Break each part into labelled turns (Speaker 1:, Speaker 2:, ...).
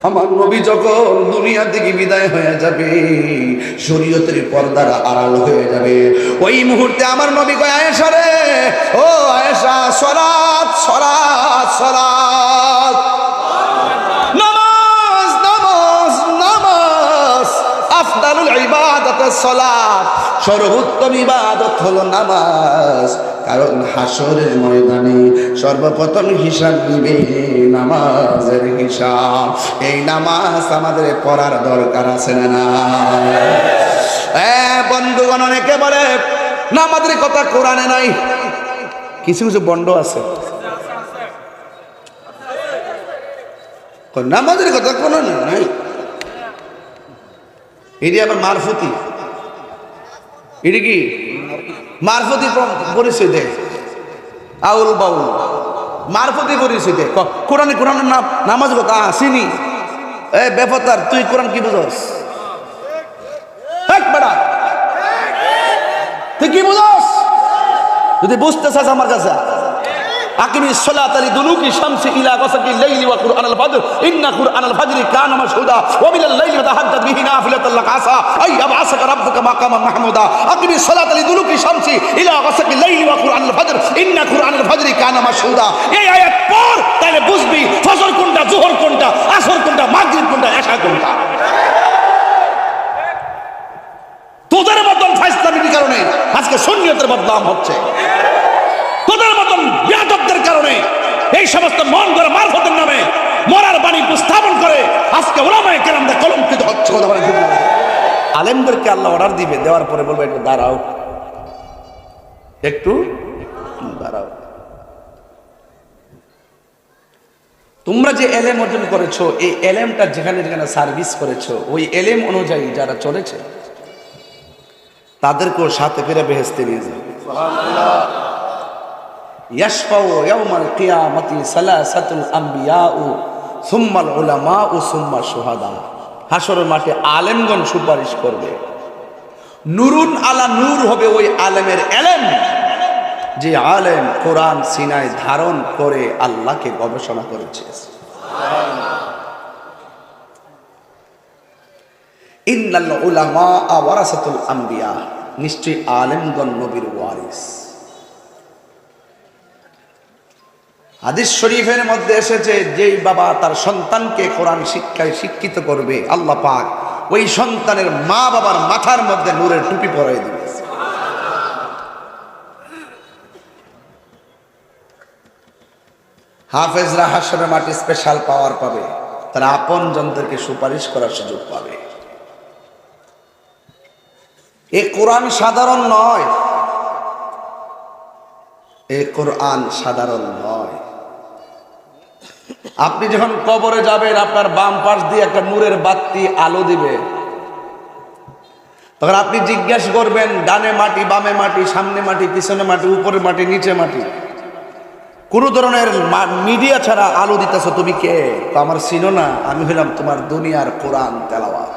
Speaker 1: আমার নবী যখন দুনিয়া থেকে বিদায় হয়ে যাবে, শরীয়তের পর্দারা আড়াল হয়ে যাবে, ওই মুহূর্তে আমার নবী কয়, আয়েশা রে, ও আয়েশা, সালাত সালাত সালাত, নামাজ নামাজ নামাজ, আফদালুল ইবাদাত সালাত, সর্বোত্তম ইবাদত হলো নামাজ। কারণ হাসরের ময়দানে সর্বপ্রথম হিসাব নিবে নামাজের হিসাব। এই নামাজ আমাদের পড়ার দরকার আছে না? বন্ধুগণ, অনেকে বলে নামাজের কথা কোরআনে নাই। কিছু কিছু বন্ড আছে, নামাজের কথা কোরআনে নাই, এটি আবার মারফতি, এটি কি মারফতি পরিচয় দেয়, আউল বাউল মারফতি পরিচয় দেয়। কোরআনে কোরআনের নাম নামাজ কথা আসিনি। এ বেফতার, তুই কোরআন কি বুঝস? তুই কি বুঝস? যদি বুঝতে চাস আমার কাছে, আকিমিস সালাতা লিদুলুকি শামসি ইলা গাসাকিল লাইলি ওয়া কুরআনাল ফাজর ইন্না কুরআনাল ফাজরি কানা মাশহুদা ওয়া মিনাল লাইলি ফাতাহাজ্জাদ বিহি নাফিলাতাল লাক আসা আই ইয়াবআসাকা রাব্বুকা মাকামান মাহমুদা। আকিমিস সালাতা লিদুলুকি শামসি ইলা গাসাকিল লাইলি ওয়া কুরআনাল ফাজর ইন্না কুরআনাল ফাজরি কানা মাশহুদা। এই আয়াত পড়, তাহলে বুঝবি ফজর কোনটা, যোহর কোনটা, আসর কোনটা, মাগরিব কোনটা, এশা কোনটা। তোদের মতন ফাইসলামির কারণে আজকে সুন্নিয়তের বদনাম হচ্ছে। তোদের মতন বেয়াদবদের কারণে এই সমস্ত মন গড়া মারফতের নামে মরার বাণী উপস্থাপন করে আজকে ওলামায়ে কেরামদের কলঙ্কিত হচ্ছে। কথা বলেন ঠিক না? আলেমদেরকে আল্লাহ অর্ডার দিবে, দেওয়ার পরে বলবে একটু দাঁড়াও, একটু দাঁড়াও। তোমরা যে এলেম অর্জন করেছো, এই এলেমটা যেখানে যেখানে সার্ভিস করেছো, ওই এলেম অনুযায়ী যারা চলেছে তাদেরকেও সাথে ফিরে বেহেশতে নিয়ে যাবে। ইয়াশফাউ ইয়াউমাল কিয়ামাতি সালাসাতুল আমবিয়াউ সুম্মাল উলামাউ সুম্মা শুহাদা। হাসরের মাঠে আলেমগণ সুপারিশ করবে। নূরুন আলা নূর হবে ওই আলেমের এলেম, যে আলেম কোরআন সিনায় ধারণ করে আল্লাহকে গবেষণা করেছে। ইন্নাল উলামা ওয়ারাসাতুল আমবিয়া, নিশ্চয়ই আলেমগণ নবীর ওয়ারিস। হাদিস শরীফের মধ্যে এসেছে, যেই বাবা তার সন্তানকে কোরআন শিক্ষায় শিক্ষিত করবে, আল্লাহ পাক ওই সন্তানের মা বাবার মাথার মধ্যে নূরের টুপি পরাই দিবে। হাফেজরা হাসরের মাঠে স্পেশাল পাওয়ার পাবে, তারা আপন জনদেরকে সুপারিশ করার সুযোগ পাবে। এই কোরআন সাধারণ নয়, এই কোরআন সাধারণ নয়। আপনি যখন কবরে যাবেন, আপনার বাম পাশ দিয়ে একটা নূরের বাতি আলো দিবে, তখন আপনি জিজ্ঞাসা করবেন, ডানে মাটি, বামে মাটি, সামনে মাটি, পিছনে মাটি, উপরে মাটি, নিচে মাটি, কোন ধরনের মিডিয়া ছাড়া আলো দিতেছ, তুমি কে? আমার চিনো না, আমি হইলাম তোমার দুনিয়ার কোরআন তেলাওয়াত।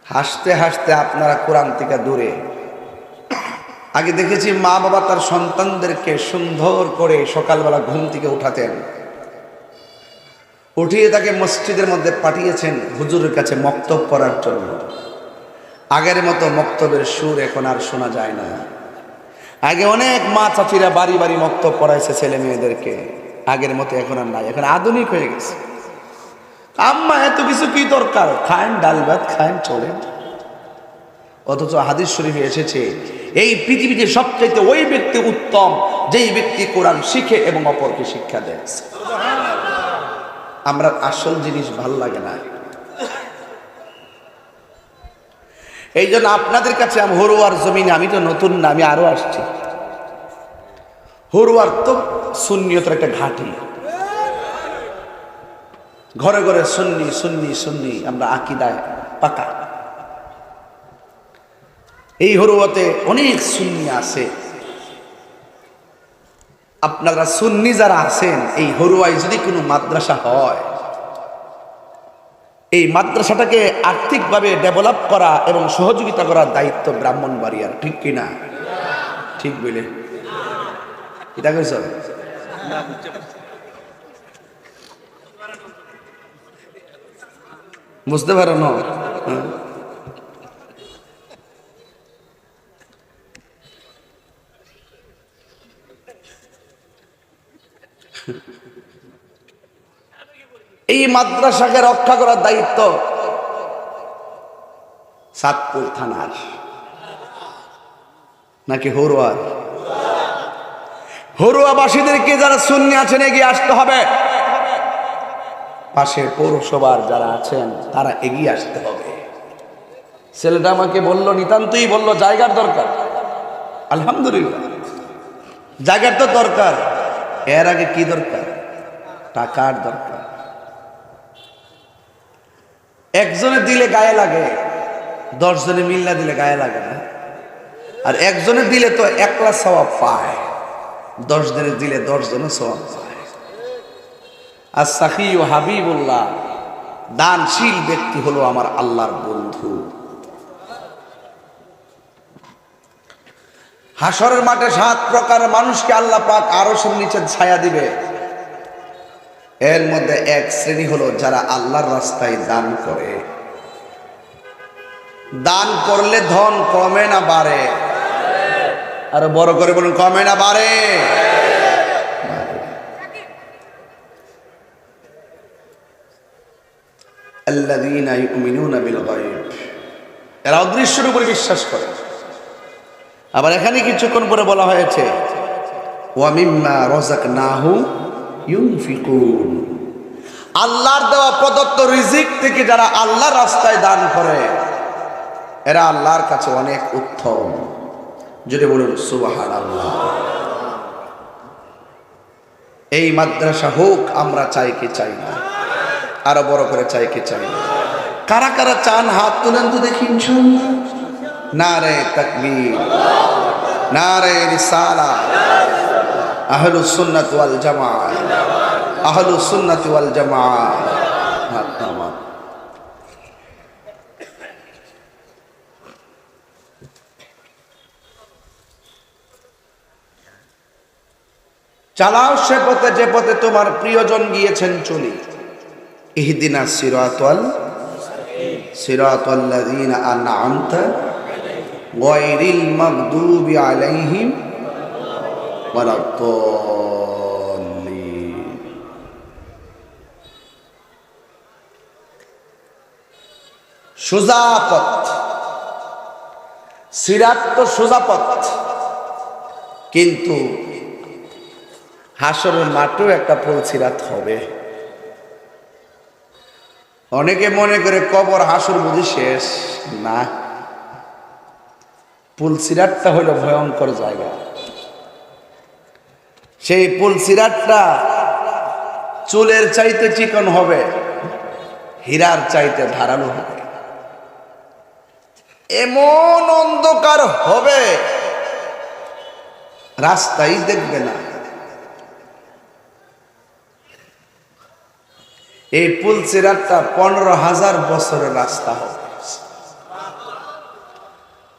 Speaker 1: হাসতে হাসতে আপনারা কোরআন থেকে দূরে। আগে দেখেছি মা বাবা তার সন্তানদেরকে সুন্দর করে সকালবেলা ঘুম থেকে উঠাতেন, উঠিয়ে তাকে মসজিদের মধ্যে পাঠিয়েছেন হুজুরের কাছে মক্তব পড়ার জন্য। আগের মতো মক্তবের সুর এখন আর শোনা যায় না। আগে অনেক মা চাচিরা বাড়ি বাড়ি মক্তব পড়াইছে ছেলে মেয়েদেরকে, আগের মতো এখন আর নাই, এখন আধুনিক হয়ে গেছে। আম্মা এত কিছু কি দরকার, খায়েন ডাল ভাত খায়েন চলেন। অথচ হাদিস শরীফে এসেছে, এই পৃথিবীতে সবচাইতে ওই ব্যক্তি উত্তম যেই ব্যক্তি কোরআন শিখে এবং অপরকে শিক্ষা দেয়। আমরা আসল জিনিস ভাল লাগে না। এই জন্য আপনাদের কাছে আমি হরুয়ার জমিনে, আমি তো নতুন না, আমি আরো আসছি। হরুয়ার তো সুন্নিয়তের একটা ঘাঁটি, ঘরে ঘরে সুন্নি সুন্নি সুন্নি, আমরা আকীদায় পাকা। এই হরুয়াতে অনেক সুন্নি আছে। আপনারা সুন্নি যারা আছেন, এই হরুয়ায় যদি কোনো মাদ্রাসা হয়, এই মাদ্রাসাটাকে আর্থিকভাবে ডেভেলপ করা এবং সহযোগিতা করার দায়িত্ব ব্রাহ্মণবাড়িয়ার, ঠিক কিনা? ঠিক বলে এটা কইছ? বুঝতে পারো না? এই মাদ্রাসাকে রক্ষা করার দায়িত্ব চাঁদপুর থানার নাকি হরুয়ার? হরুয়াবাসীদেরকে যারা সুন্নি আছেন এগিয়ে আসতে হবে, পাশে পৌরসভার যারা আছেন তারা এগিয়ে আসতে হবে। ছেলেটা আমাকে বলল, নিতান্তই বলল জায়গার দরকার। আলহামদুলিল্লাহ, জায়গার তো দরকার, এর আগে কি দরকার? টাকার দরকার। একজনে দিলে গায়ে লাগে, 10 জনে মিল্লা দিলে গায়ে লাগে না। আর একজনে দিলে তো একলা সওয়াব পায়, 10 জনে দিলে 10 জনে সওয়াব পায়। আর সাখী ও হাবিবুল্লাহ, দানশীল ব্যক্তি হলো আমার আল্লাহর বন্ধু। হাসরের মাঠে 7 প্রকার মানুষকে আল্লাহ পাক আরশের নিচে ছায়া দিবে। এর মধ্যে এক শ্রেণী হলো যারা আল্লাহর রাস্তায় দান করে। দান করলে ধন কমে না বাড়ে? আরো বড় করে বলুন, কমে না বাড়ে? আল্লাযীনা ইউমিনুনা বিল গায়ব, এরা অদৃশ্যের উপরে বিশ্বাস করে। আবার এখানে কিছুক্ষণ পরে বলা হয়েছে ওয়া মিম্মা রাযাকনাহুম ইউনফিকুন, আল্লাহর দেওয়া প্রদত্ত রিজিক থেকে যারা আল্লাহর রাস্তায় দান করে এরা আল্লাহর কাছে অনেক উত্তম। যদি বলুন সুবহানাল্লাহ। এই মাদ্রাসা হোক, আমরা চাই কি চাই না? আরো বড় করে চাই কি চাই না? কারা কারা চান হাত তুলেন তো দেখি ইনশাআল্লাহ। নারে তাকবীর, নারে রিসালাহ, আহলুস সুন্নাত ওয়াল জামাআহ, আহলুস সুন্নাত ওয়াল জামাআহ। হাত নামান। চালাও সে পথে যে পথে তোমার প্রিয়জন গিয়েছেন চলি। ইহদিনাস সিরাতাল্লাযীনা আন'আমতা গায়রিল মাগদুবি আলাইহিম ওয়ালাদ-দাল্লিন। সোজা পথ, সিরাত তো সোজা পথ, কিন্তু হাসরের মাঠেও একটা পুলসিরাত হবে। অনেকে মনে করে কবর হাসর বুঝি শেষ না, পুলসিরাতটা হলো ভয়ঙ্কর জায়গা। সেই পুলসিরাতটা চুলের চাইতে চিকন হবে, হীরার চাইতে ধারালো হবে। এমন অন্ধকার হবে রাস্তাই দেখবে না। এই পুলসিরাতটা 15,000 বছরের রাস্তা হবে।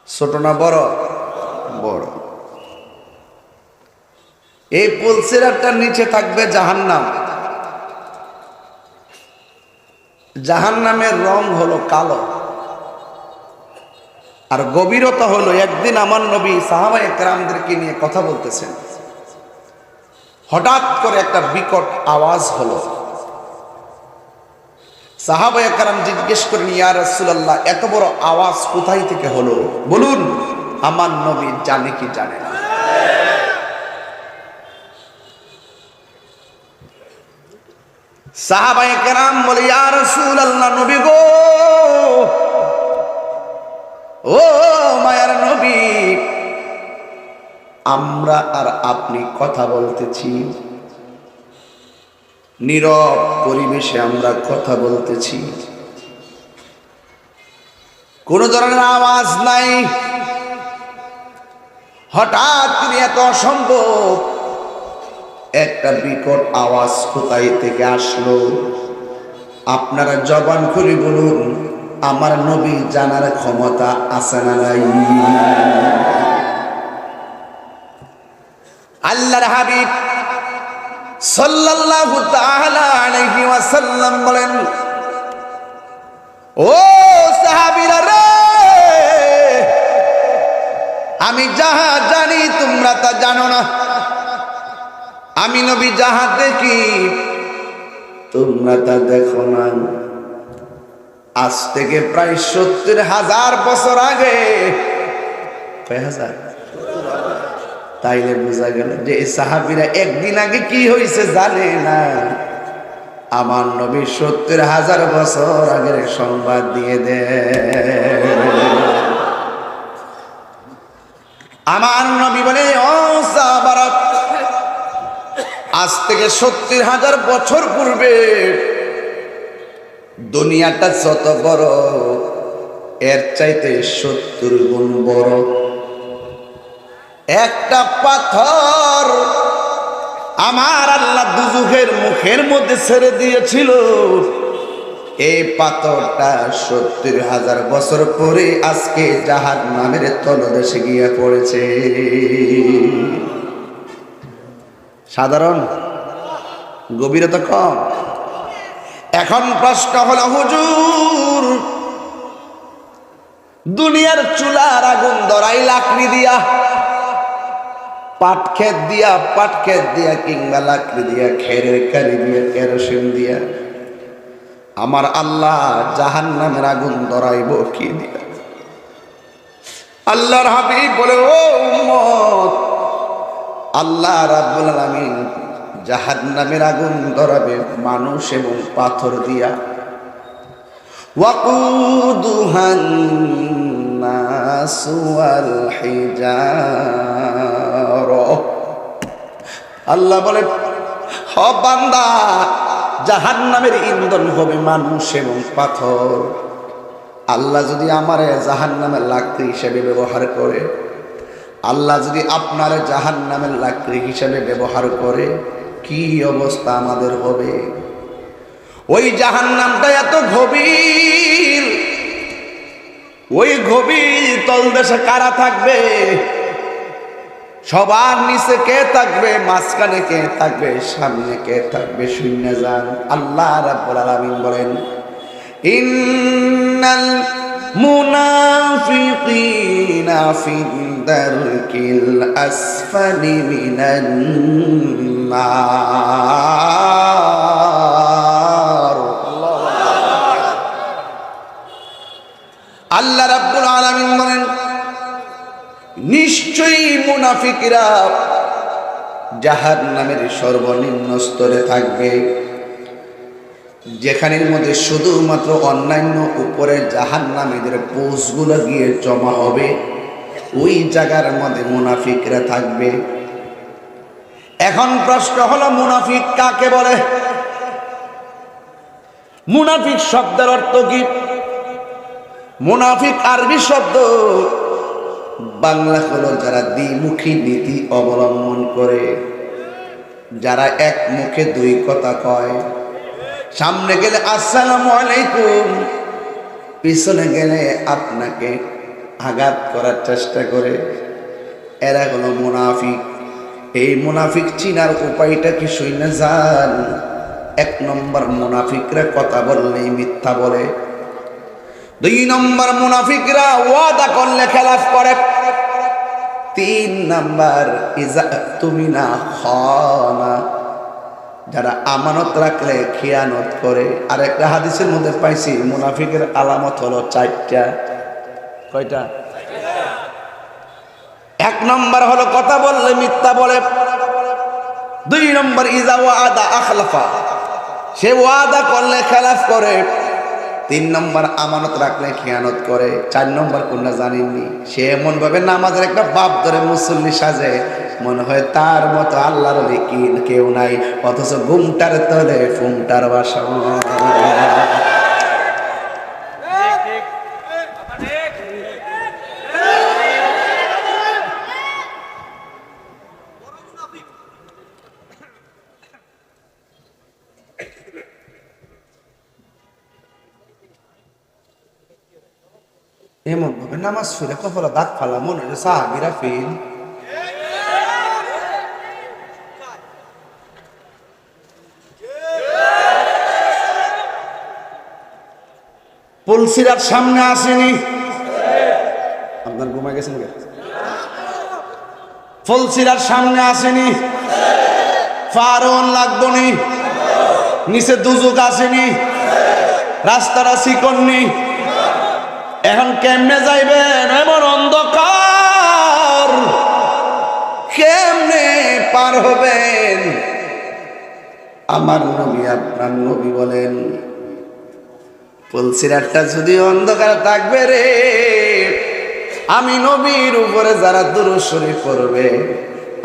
Speaker 1: ছোট না বড়? বড়। এই পুলসিরাতটার নিচে থাকবে জাহান্নাম। জাহান্নামের রং হলো কালো, আর গভীরতা হলো। একদিন আমার নবী সাহাবায়ে কেরামদেরকে নিয়ে কথা বলতেছেন, হঠাৎ করে একটা বিকট আওয়াজ হলো। সাহাবায়ে কেরাম জিজ্ঞেস করেন, ইয়া রাসূলুল্লাহ, এত বড় আওয়াজ কোথায় থেকে হলো? বলুন। আমার নবী জানে কি জানে না? সাহাবায়ে কেরাম বলে, ইয়া রাসূলুল্লাহ, নবী গো, ও মায়ার নবী, আমরা আর আপনি কথা বলতেছি, নীরব পরিবেশে আমরা কথা বলতেছি, কোন ধরনের আওয়াজ নাই। হঠাৎ করে এত অসম্ভব একটা বিকট আওয়াজ কোথায় থেকে আসলো? আপনারা জবান খুলে বলুন, আমার নবী জানার ক্ষমতা আছে না নাই? আল্লাহর হাবিব সাল্লাল্লাহু তাআলা আলাইহি ওয়াসাল্লাম বলেন, ও সাহাবীরা রে, আমি যাহা জানি তোমরা তা জানো না। আমি নবী যাহা দেখি তোমরা তা দেখো না। আজ থেকে প্রায় ৭০,০০০ বছর আগে, কয় হাজার? তাইলে বোঝা গেল যে এই সাহাবীরা একদিন আগে কি হয়েছে জানে না। আমার নবী ৭০,০০০ বছর আগের সংবাদ দিয়ে দেন। আমার নবী বলে, ও সাহাবারা, আজ থেকে ৭০,০০০ বছর পূর্বে দুনিয়াটা যত বড়, এর চাইতে ৭০ গুণ বড় একটা পাথর আমার আল্লাহ দুজুখের মুখের মধ্যে ছেড়ে দিয়েছিল। এই পাথরটা ৭০,০০০ বছর পরে আজকে জাহান্নামের তলদেশে গিয়ে পড়েছে। সাধারণ গভীরতা কম। এখন প্রশ্ন হলো, হুজুর, দুনিয়ার চুলার আগুন ধরাই লাকড়ি দিয়া, পাট ক্ষেত দিয়া কিংবা লাকড়ি দিয়া, খেরের কালি দিয়া, কেরোসিন দিয়া, আমার আল্লাহ জাহান্নামের আগুন ধরাইব কি দিয়া? আল্লাহর হাবিব বলে, ও উম্মত, আল্লাহ রাব্বুল আলামিন জাহান্নামের আগুন ধরাবে মানুষ এবং পাথর দিয়া। ওয়াকুদুহান নাসু ওয়াল হিজারা। আল্লাহ বলে, হ বান্দা, জাহান্নামের ইন্ধন হবে মানুষ এবং পাথর। আল্লাহ যদি আমারে জাহান্নামের লাকড়ি হিসেবে ব্যবহার করে, আল্লাহ যদি আপনার জাহান্নামের লাকড়ি হিসেবে ব্যবহার করে, কি অবস্থা আমাদের হবে? ওই জাহান্নামটা এত গভীর, ওই গভীর তলদেশে কারা থাকবে? সবার নিচে কে থাকবে? মাঝখানে কে থাকবে? সামনে কে থাকবে? শূন্য যান। আল্লাহ রাব্বুল আলামিন বলেন, ইন্নাল মুনাফিকিনা ফিদ দারকিল আসফালি মিনান নার। আল্লাহ রাব্বুল আলামিন বলেন, নিশ্চয়ই মুনাফিকরা জাহান্নামের সর্বনিম্ন স্তরে থাকবে, যেখানের মধ্যে শুধুমাত্র অন্যান্য উপরে জাহান্নামীদের পোস্টগুলো গিয়ে জমা হবে, ওই জায়গার মধ্যে মুনাফিকরা থাকবে। এখন প্রশ্ন হলো, মুনাফিক কাকে বলে? মুনাফিক শব্দের অর্থ কি? মুনাফিক আরবি শব্দ, বাংলা হলো যারা দ্বিমুখী নীতি অবলম্বন করে, যারা এক মুখে দুই কথা কয়। সামনে গেলে আসসালামু আলাইকুম, পিছনে গেলে আপনাকে আঘাত করার চেষ্টা করে, এরা হলো মুনাফিক। এই মুনাফিক চিনার উপায়টা কি শুনে যান? ১ নম্বর, মুনাফিকরা কথা বললেই মিথ্যা বলে। ২ নম্বর, মুনাফিকরা ওয়াদা করলে খেলাফ করে। ৩ নম্বর, ইজা তুমিনা খানা, যারা আমানত রাখলে খিয়ানত করে। আর একটা হাদিসের মধ্যে পাইছি, মুনাফিকের আলামত হলো ৪টা। কয়টা? ১ নম্বর হলো কথা বললে মিথ্যা বলে। ২ নম্বর, ইজা ওয়াদা আখলাফা, সে ওয়াদা করলে খেলাফ করে। ৩ নম্বর, আমানত রাখলে খিয়ানত করে। ৪ নম্বর কোনটা জানেননি? সে এমন ভাবে নামাজের একটা বাপ ধরে মুসল্লি সাজে, মনে হয় তার মতো আল্লাহর কেউ নাই, অথচ ঘুমটার তলে ফুমটার বাসা। এমন ভাবে নামাজ ফিরে কপালে দাঁত ফালা, মনে হয় সাহাবীরা ফেল। পুলসিরাত সামনে আসেনি, আপনার ঘুমায় গেছেন কে? ফুলসিরাত সামনে আসেনি, ফারন লাগবনি, নিচে দুজক আসেনি, রাস্তাটা চিকননি। এখন কেমনে যাইবেন? এমন অন্ধকার, কেমনে পার হবেন? আমার নবী আপনার নবী বলেন, পুলসিরাতটা যদি অন্ধকার থাকবে রে, আমি নবীর উপরে যারা দুরূদ শরীফ পড়বে,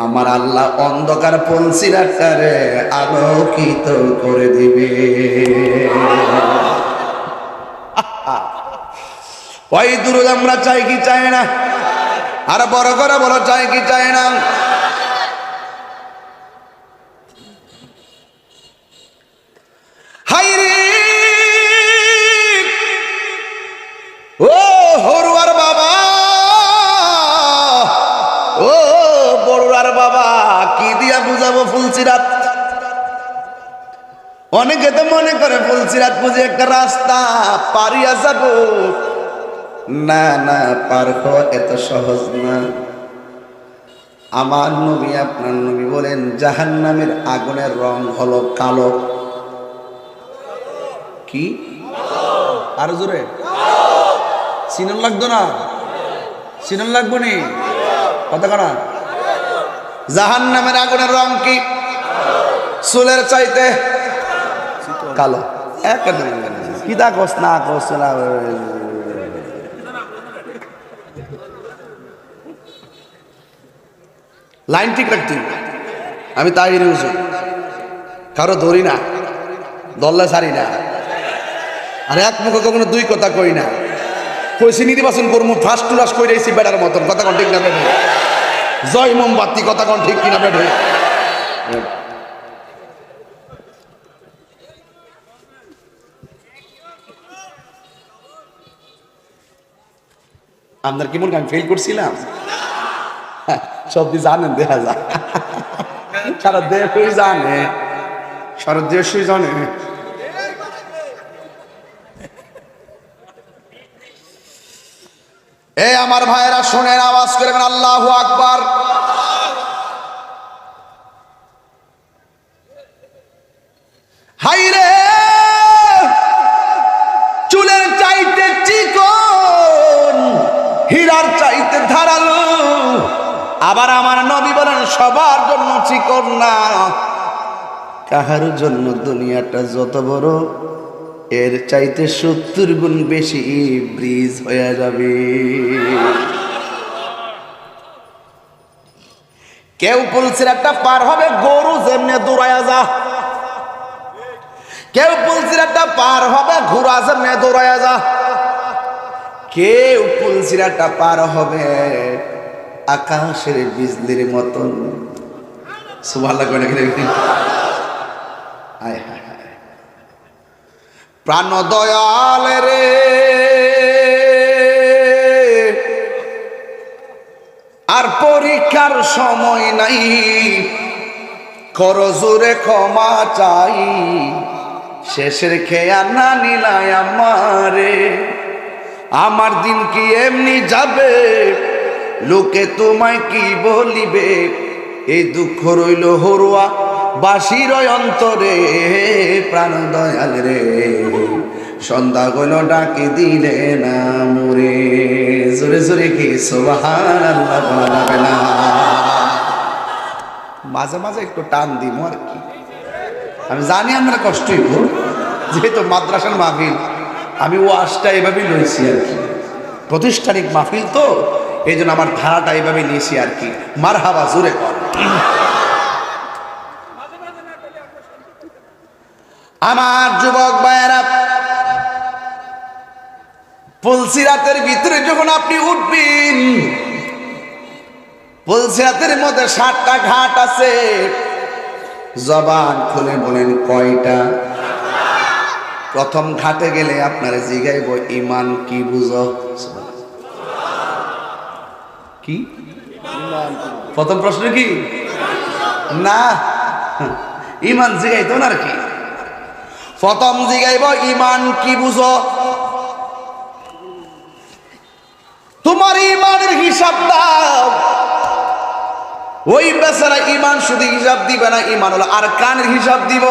Speaker 1: আমার আল্লাহ অন্ধকার পুলসিরাতটারে আলোকিত করে দিবে। ওই দুরূদ আমরা চাই কি চাই না? আর বড় করে বলো, চাই কি চাই না? হাইরে ও হরুয়ার বাবা, ও বড়ুয়ার বাবা, কি দিয়া বুঝাবো ফুলসিরাত? অনেকে তো মনে করে ফুলসিরাত বুঝে একটা রাস্তা, পারিয়া যাব। না না, পার হওয়া এত সহজ না। আমার নবী আপনার নবী বলেন, জাহান্নামের আগুনের রং হলো কালো। কি? আর জোরে সিনন লাগতো না? সিনন লাগবো নি? কথা কানা? জাহান্নামের আগুনের রং কি? চুলের চাইতে কালো। একদম কি দা কস না কস না। লাইন ঠিক রাখতি। আমি তাই হুজুর, কারো ধরি না, দল্লা সারি না, আর এক মুখে কখনো দুই কথা কই না। কইছি নির্বাচন করবো, ফার্স্ট ক্লাস কই রয়েছি বেটার মতন। কথা কোন ঠিক না বেঠে? জয় মোমবাতি। কথা কোন ঠিক কিনা বেঠে? আপনার কেমন আমি ফেল করছিলাম? সব দিয়ে জানেন, দেখা যায় সারা দেশই জানে, সারা দেশই জানে। এ আমার ভাইয়েরা শোনেন, আওয়াজ করবেন আল্লাহু আকবার। হাইরে চুলের চাইতে চিকন, হীরার চাইতে ধারালো। আবার আমার নবী বলেন, সবার জন্য চিকন না, কাহার জন্য দুনিয়াটা যত বড়, এর চাইতে 70 গুণ বেশি ব্রিজ হয়ে যাবে। কেউ পুলসিরাতটা পার হবে গরু যেমনে দৌড়ায়া যা, কেউ পুলসিরাতটা পার হবে ঘোড়া যেমনে দৌড়ায়া যা, কেউ পুলসিরাতটা পার হবে আকাশের বিজলির মতন। সুবহানাল্লাহ কয় নাকি? হায় হায় হায়, প্রাণ দয়াল রে, আর পরীক্ষার সময় নাই, করজোরে ক্ষমা চাই, শেষের খেয়া না নিলাই আমারে। আমার দিন কি এমনি যাবে, লোকে তোমায় কি বলিবে, এই দুঃখ রইল হরুয়া বাসির অন্তরে। প্রাণ দয়াল রে, সন্ধ্যা গেল ডাকি দিলে না মোরে। জোরে জোরে কি সুবহানাল্লাহ বলা যাবে না? মাঝে মাঝে একটু টান দিব আর কি। আমি জানি আমরা কষ্টই ভুল, যেহেতু মাদ্রাসার মাহফিল, আমি ওয়াজটা এভাবেই লইছি আর কি, প্রতিষ্ঠানিক মাহফিল তো, এই জন্য আমার ধারাটা এইভাবে নিয়েছি আর কি। মারহাবা, জোরে কর। আমার যুবক ভাইয়েরা, পুলসিরাতের ভিতরে যখন আপনি উঠবেন, পুলসিরাতের মধ্যে 7টা ঘাট আছে। জবান খুলে বলেন কয়টা? প্রথম ঘাটে গেলে আপনার জিগাইব, ইমান কি বুঝো? কি প্রথম প্রশ্ন? কি না, ইমান জিগাইতো না আর কি। প্রথম জিগাইব, ইমান কি বুঝো? তোমার ইমানের হিসাব দাও। ওই বেচারা ইমান শুধু হিসাব দিবে না, ইমান হলো আর কানের হিসাব দিব।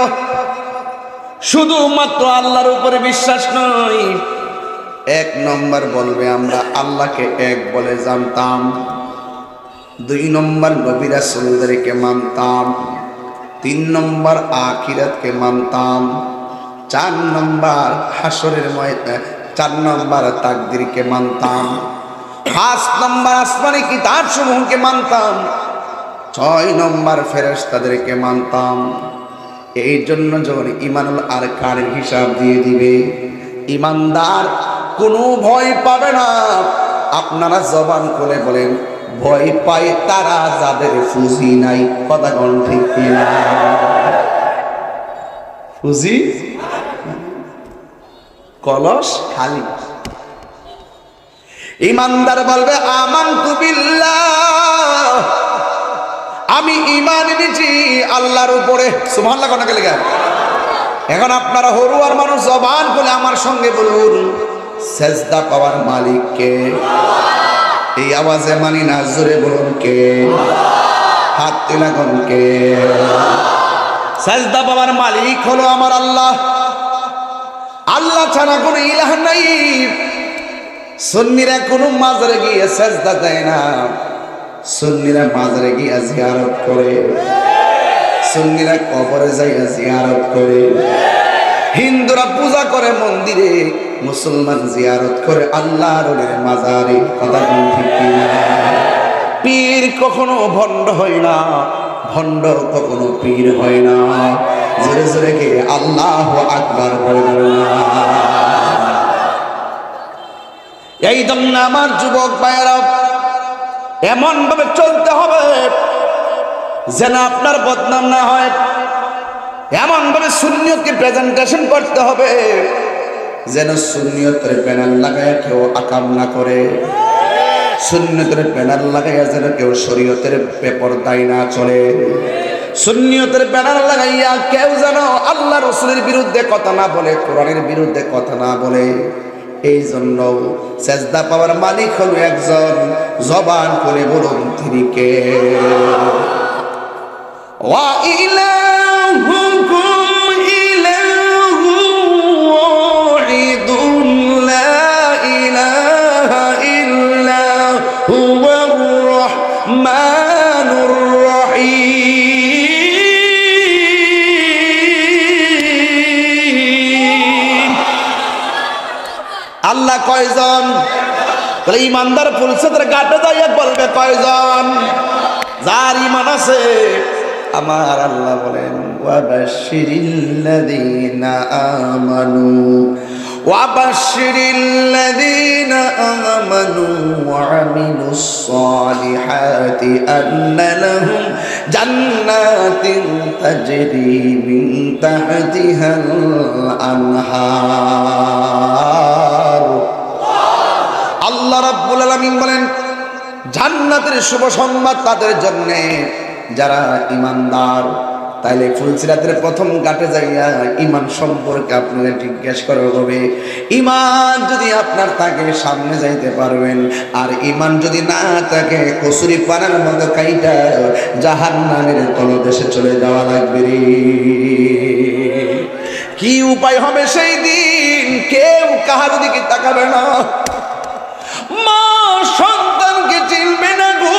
Speaker 1: শুধুমাত্র আল্লাহর উপরে বিশ্বাস নয়, এক নম্বর বলবে আমরা আল্লাহকে এক বলে জানতাম, দুই নম্বর নবী রাসূলদেরকে মানতাম, তিন নম্বর আখিরাতকে মানতাম, চার নম্বর হাসরের ময়দান, চার নম্বর তাকদীরকে মানতাম, পাঁচ নম্বর আসমানি কিতাব সমূহকে মানতাম, ছয় নম্বর ফেরেশতাদেরকে মানতাম। এই জন্য যখন ইমানুল আর কানের হিসাব দিয়ে দিবে, ইমানদার কোনো ভয় পাবে না। আপনারা জবান খুলে বলেন, ভয় পায় তারা যাদের ফুজি নাই। কথা কোন ঠিক কিনা? ফুজি কলস খালি। ইমানদার বলবে আমানতু বিল্লাহ, আমি ঈমান এনেছি আল্লাহর উপরে। সুবহানাল্লাহ কোন কে? এখন আপনারা হরুয়ার মানুষ জবান খুলে আমার সঙ্গে বলুন, সেজদা পাওয়ার মালিক কে? এই আওয়াজে মানি না, জোরে বলুন কে? হাত তুলে কোন কে? সেজদা পাওয়ার মালিক হলো আমার আল্লাহ। আল্লাহ ছাড়া কোনো ইলাহ নাই। সুন্নিরা কোনো মাজারে গিয়ে সেজদা দেয় না, সুন্নিরা মাজারে গিয়ে জিয়ারত করে, সুন্নিরা কবরে যাইয়া জিয়ারত করে, হিন্দুরা পূজা করে মন্দিরে, মুসলমান জিয়ারত করে আল্লাহর মাজারে। কথা কোন ঠিক কিনা? পীর কখনো ভণ্ড হয় না, ভণ্ড কখনো পীর হয় না। জোরে জোরে কে আল্লাহু আকবার বলবেন না? এই জন্য আমার যুবক ভাইয়েরা, এমন ভাবে চলতে হবে যেন আপনার বদনাম না হয়। এমন ভাবে সুন্নিয়তকে প্রেজেন্টেশন করতে হবে যেন সুন্নিয়তের ব্যানার লাগায় কেউ আকাম না করে, সুন্নিয়তের ব্যানার লাগাইয়া যেন কেউ শরীয়তের বেপরদায় না চলে, সুন্নিয়তের ব্যানার লাগাইয়া কেউ যেন আল্লাহ রাসূলের বিরুদ্ধে কথা না বলে, কোরআনের বিরুদ্ধে কথা না বলে। এই জন্য সেজদা পাওয়ার মালিক হলো একজন, জবান করে বলুন তিনি কে? ওয়া ইলাহুকুম ইলাহু ওয়াহিদুন লা ইলাহা ইল্লা হুয়ার রাহমানুর রহিম। আল্লাহ কয়জন? বলে ইমানদার ফুলসেদের গাটে যাইয়া বলবে কয়জন? যার ইমান আছে। আমার আল্লাহ বলেন, ওয়াবাশশিরিল্লাযীনা আমানু ওয়াবাশশিরিল্লাযীনা আমানু ওয়া আমিলুস সালিহাতি আন্না লাহুম জান্নাতিন তাজরি মিন তাহতিহাল আনহার। আল্লাহ রাব্বুল আলামিন বলেন, জান্নাতের শুভ সংবাদ তাদের জন্য যারা ইমানদার। তাইলে ফুলসিরাতের প্রথম ঘাটে যাইয়া ইমান সম্পর্কে আপনাদের জিজ্ঞেস করা হবে। ইমান যদি আপনার থাকে সামনে যাইতে পারবেন, আর ইমান যদি না থাকে কসুরি পানার মতো কাইটা জাহান্নামের তলদেশে চলে যাওয়া লাগবে রে। কি উপায় হবে সেই দিন? কেউ কাহার দিকে তাকাবে না, মা সন্তানকে চিনবে না গো,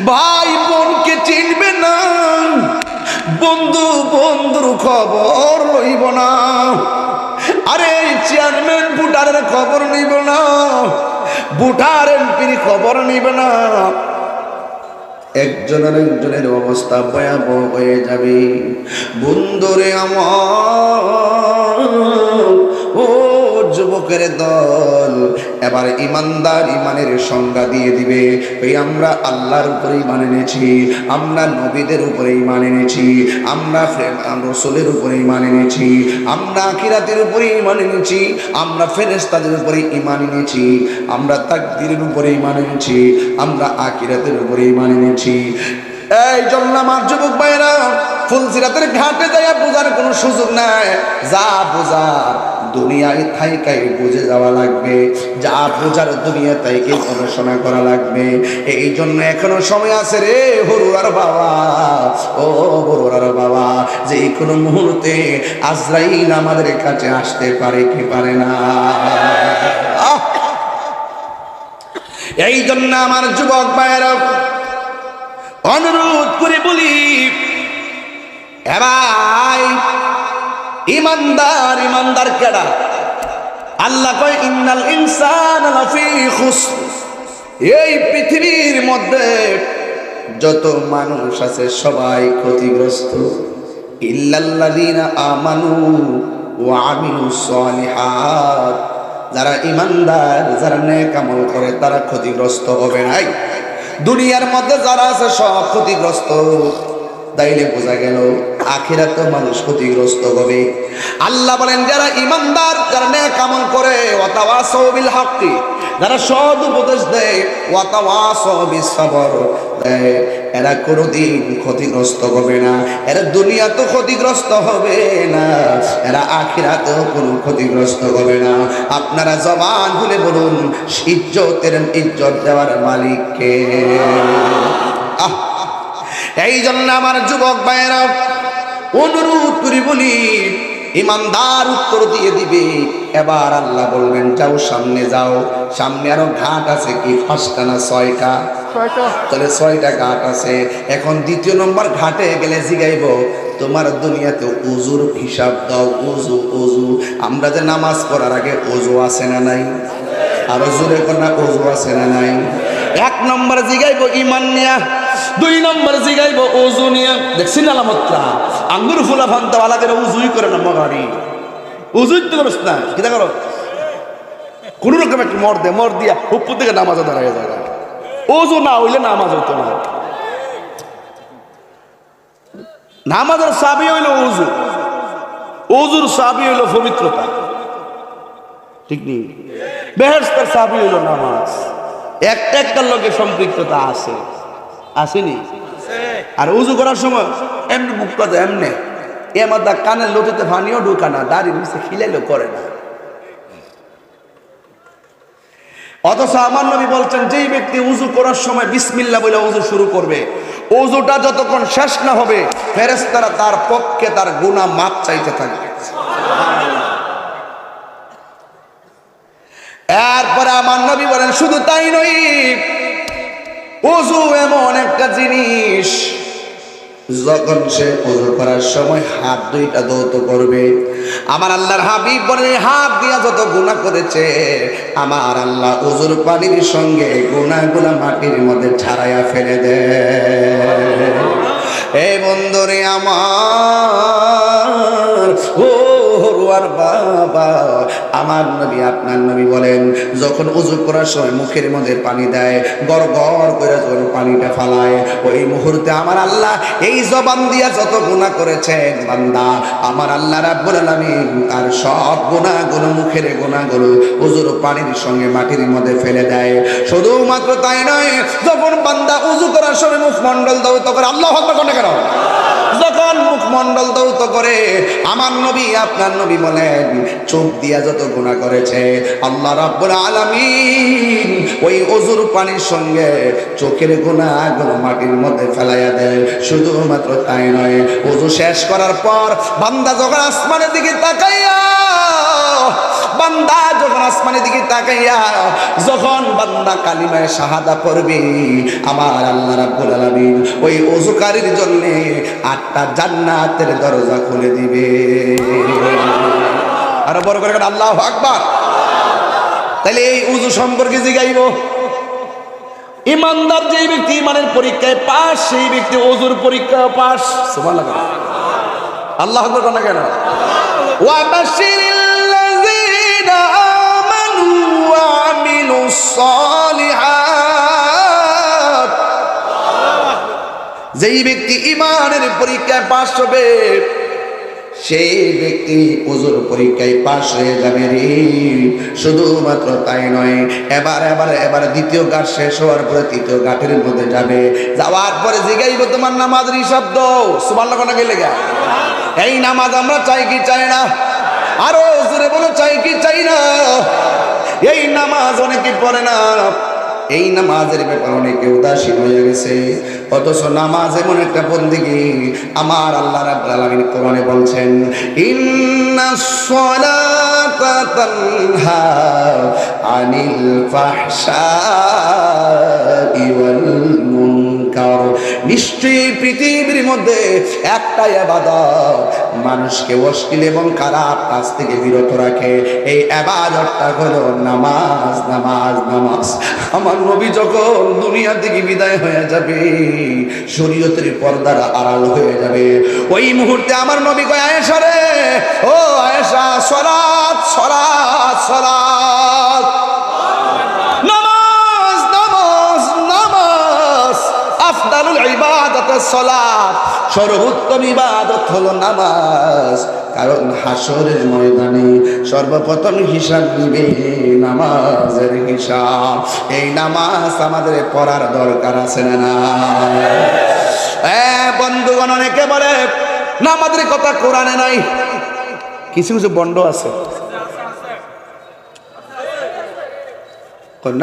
Speaker 1: ভাই বোনকে চিনবে না, বন্ধু বন্ধুর খবর লইব না, আরে চেয়ারম্যান ভোটারের খবর নিব না, ভোটার এমপির খবর নিবে না। একজনের একজনের অবস্থা ভয়াবহ হয়ে যাবে। বন্ধুরে আমার, ও যুবকের দল, এবার ইমানদার ইমানের সংজ্ঞা দিয়ে দিবে। এই আমরা আল্লাহর উপরে ঈমান এনেছি, আমরা নবীদের উপরে ঈমান এনেছি, আমরা রাসূলের উপরে ঈমান এনেছি, আমরা আখিরাতের উপরে ঈমান এনেছি, আমরা ফেরেশতাদের উপরে ঈমান এনেছি, আমরা তাকদীরের উপরে ঈমান এনেছি, আমরা আখিরাতের উপরে ঈমান এনেছি। এই জন্য আমার যুবক ভাইরা, ফুলসিরাতের ঘাটে যাইয়া বোঝার কোনো সুযোগ নাই। যা বোঝার দুনিয়ায় থাইকাই বুঝে যাওয়া লাগবে, যা বোঝার দুনিয়া তাইকে গবেষণা করা লাগবে। এই জন্য এখনো সময় আছে রে হরুয়ার বাবা, ও হরুয়ার বাবা, যে কোনো মুহূর্তে আজরাইল আমাদের কাছে আসতে পারে কি পারে না। এই জন্য আমার যুবক ভাইয়েরা অনুরোধ করে বলি, এবার ইমানদার ইমানদার কেডা? আল্লাহ কয় ইন্নাল ইনসানা লাফি খুসর। এই পৃথিবীর মধ্যে যত মানুষ আছে সবাই ক্ষতিগ্রস্ত, ইল্লাল্লাযীনা আমানু ওয়া আমিলুস সালিহাত। যারা ইমানদার, যারা নেক আমল করে তারা ক্ষতিগ্রস্ত হবে না। দুনিয়ার মধ্যে যারা আছে সব ক্ষতিগ্রস্ত, তাইলে বোঝা গেল আখিরাতে মানুষ ক্ষতিগ্রস্ত হবে। আল্লাহ বলেন যারা ইমানদার, যারা নেক আমল করে, ওয়াতাওয়াসাউ বিল হাক্কি, যারা সৎ উপদেশ দেয়, ওয়াতাওয়াসাউ বিস সাবর দেয়, এরা কোনোদিন ক্ষতিগ্রস্ত হবে না। এরা দুনিয়াতেও ক্ষতিগ্রস্ত হবে না, এরা আখিরাতেও কোনো ক্ষতিগ্রস্ত হবে না। আপনারা জবান খুলে বলুন, ইজ্জত দেওয়ার মালিক কে? এই জন্য আমার যুবক ভাইয়েরা অনুরোধ করি বলি, ইমানদার উত্তর দিয়ে দিবে। এবার আল্লাহ বলবেন যাও সামনে যাও, সামনে আরো ঘাট আছে, কি 5টা না 6টা? তাহলে 6টা ঘাট আছে। এখন দ্বিতীয় নম্বর ঘাটে গেলে জিগাইব তোমার দুনিয়াতে উজুর হিসাব দাও। উজু উজু, আমরা যে নামাজ পড়ার আগে উজু আছে না নাই? আরো জোরে কন্যা উজু আছে না নাই? 1 নম্বর জিগাইব ইমান নিয়া, 2 নম্বর জিগাইব ওযু নিয়া। দেখছেন আলামতটা? আঙ্গুর ফুলা ফান্তা ওয়ালা করে উজুই করে না, মগারি উজুই তো করছ না, কি করো? কোন রকম একটা মর দিয়া উপর থেকে নামাজে দাঁড়ায় যায়। ওযু না হইলে নামাজ হইতো না। নামাজের চাবি হইল ওযু, ওযুর চাবি হইল পবিত্রতা, ঠিক নেই? বেহেশতের চাবি হইল নামাজ। একটার লগে সম্পৃক্ততা আছে, আসেনি? আর উজু করার সময় এমনি মুখটা এমনি এমাদা কানের লতিতে পানিও ঢুকা না, দাড়ির নিচে খিলাইলেও করে না। অথচ আমার নবী বলছেন যেই ব্যক্তি উজু করার সময় বিসমিল্লাহ বলে উজু শুরু করবে, উজুটা যতক্ষণ শেষ না হবে ফেরেশতারা তার পক্ষে তার গুনাহ মাপ চাইতে থাকবে। এরপরে আমার নবী বলেন শুধু তাই নয়, ওযু এমন একটা জিনিস, যখন সে ওযু করার সময় হাত দুইটা ধৌত করবে, আমার আল্লাহর হাবিব বলে হাত দিয়া যত গুনাহ করেছে আমার আল্লাহ ওযুর পানির সঙ্গে গুনাহগুলো মাটির মধ্যে ছাড়াইয়া ফেলে দেয়। এই বন্ধুরে আমার, ও হরুয়ার বাবা, আমার নবী আপনার নবী বলেন যখন ওযু করার সময় মুখের মধ্যে পানি দেয়, গড় গড় করে যখন পানিটা ফালায়, ওই মুহূর্তে আমার আল্লাহ এই জবান দিয়া যত গুনাহ করেছেন বান্দা, আমার আল্লাহ রাব্বুল আলামিন তার সব গুনাহগুলো, মুখের গুনাহগুলো ওযুর পানির সঙ্গে মাটির মধ্যে ফেলে দেয়। শুধুমাত্র তাই নয়, যখন বান্দা ওযু করার সময় মুখমণ্ডল ধৌত করে, আল্লাহু আকবার কোন কেন, যখন মুখমণ্ডল ধৌত করে আমার নবী আপনার নবী বলেন চোখ দিয়া যত গুনাহ করেছে আল্লাহ রাব্বুল আলামিন ওই ওযুর পানির সঙ্গে চোখের গুনাহগুলো মাটির মধ্যে ফেলাইয়া দেয়। শুধুমাত্র তাই নয়, ওযু শেষ করার পর বান্দা যখন আসমানের দিকে তাকাইয়া, বান্দা যখন আসমানের দিকে তাকাইয়া যখন বান্দা কালিমায়ে শাহাদা পড়বে, আমার আল্লাহ রাব্বুল আলামিন ওই ওযুকারীর জন্য 8টা জান্নাতের দরজা খুলে দিবে। আর বড় করে আল্লাহু আকবার। তাহলে এই ওযু সম্পর্কে জিগাইব, ইমানদার যেই ব্যক্তি ইমানের পরীক্ষায় পাস, সেই ব্যক্তি ওযুর পরীক্ষায় পাস। সুবহানাল্লাহ, আল্লাহু আকবার কোন কেন? ওয়া বাশিরিল্লাযীনা আমানু ওয়া আমিলুস সালিহাত, যেই ব্যক্তি ইমানের পরীক্ষায় পাস হবে সেই ব্যক্তি ওযুর পরীক্ষায় পাস হয়ে যাবে রে। শুধুমাত্র তাই নয়, এবার দ্বিতীয় ঘাট শেষ হওয়ার পরে তৃতীয় ঘাটের মধ্যে যাবে, যাওয়ার পরে জিগাইব তোমার নামাজের হিসাব দাও। সুবহানাল্লাহ কোন গেলে গা? এই নামাজ আমরা চাই কি চাই না? আরো জোরে বলো চাই কি চাই না? এই নামাজ অনেকে পড়ে না, এই নামাজের ব্যাপারে অনেকে উদাসীন হয়ে গেছে। অথচ নামাজ এমন একটা বন্দেগী, আমার আল্লাহ রাব্বুল আলামিন কোরআনে বলছেন, ইন্নাস সালাতা তানহা আনিল ফাহশাই ওয়াল মুনকার। নিশ্চয়ই পৃথিবীর মধ্যে একটাই ইবাদত মানুষকে অশ্লীল এবং খারাপ কাজ থেকে বিরত রাখে, এই ইবাদতটা হলো নামাজ। নামাজ নামাজ। আমার নবী যখন দুনিয়া থেকে বিদায় হয়ে যাবে, শরীয়তের পর্দার আড়াল হয়ে যাবে, ওই মুহূর্তে আমার নবী কয়, আয়েশা রে, ও আয়েশা, সালাত সালাত সালাত, নামাজ নামাজ নামাজ। আফদালুল ইবাদাত সালাত, সর্বোত্তম ইবাদত হলো নামাজ। কারণ হাসরের ময়দানে সর্বপ্রথম হিসাব নিবে নামাজের হিসাব। এই নামাজ আমাদের পড়ার দরকার আছে না না? বন্ধুগণ, অনেকে বলে নামাজের কথা কোরআনে নাই। কিছু কিছু বন্ড আছে,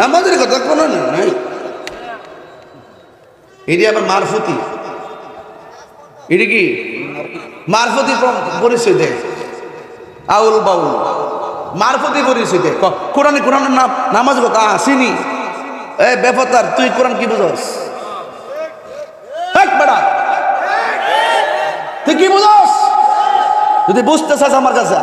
Speaker 1: নামাজের কথা কোরআনে নাই। এটি আবার মারফতি, এটি কি মারফতি পরিচয় দেয়, আউল বাউল মারফতি পরিচয় দেয়। কোরআনে কোরআনের নাম নামাজ কথা আসিনি। এ বেফতার, তুই কোরআন কি বুঝস? তুই কি বুঝস? যদি বুঝতে চাস আমার কাছে,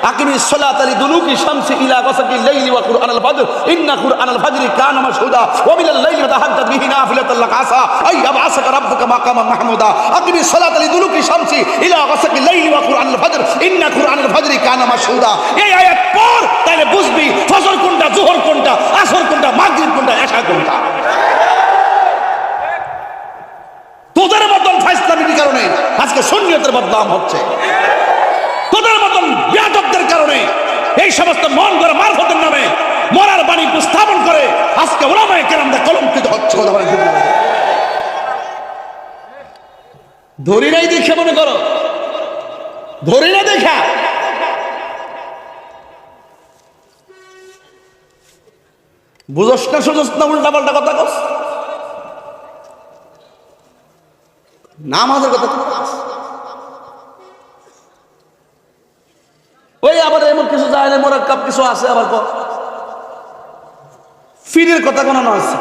Speaker 1: আকিমিস সালাতা লিদুলুকি শামসি ইলা গাসাকিল লাইলি ওয়া কুরআনাল ফাজর ইন্না কুরআনাল ফাজরি কানা মাশহুদা ওয়া মিনাল লাইলি ফাতাহাজ্জাদ বিহি নাফিলাতান লাক আসা আই ইয়াবআসাকা রাব্বুকা মাকামান মাহমুদা। আকিমিস সালাতা লিদুলুকি শামসি ইলা গাসাকিল লাইলি ওয়া কুরআনাল ফাজর ইন্না কুরআনাল ফাজরি কানা মাশহুদা। এই আয়াত পড়, তাহলে বুঝবি ফজর কোনটা, যোহর কোনটা, আসর কোনটা, মাগরিব কোনটা, এশা কোনটা। তোদের মতন ফাইসলামির কারণে আজকে সুন্নিয়তের বদনাম হচ্ছে। তোদের মতন বেয়াদবদের কারণে এই সমস্ত মন গড়া মারফতের নামে মরার বাণী উপস্থাপন করে আজকে উলামায়ে কেরামরা কলঙ্কিত হচ্ছে। ধরি নাই দেখে মনে করো, ধরি না দেখা। বুঝস না, সুঝস না, উল্টা পাল্টা কথা কস। নামাজের কথা ওই আবার এমন কিছু যায় না, মোরাক্কাব কিছু আছে আবার ফিরের কথা কোনো না আছে।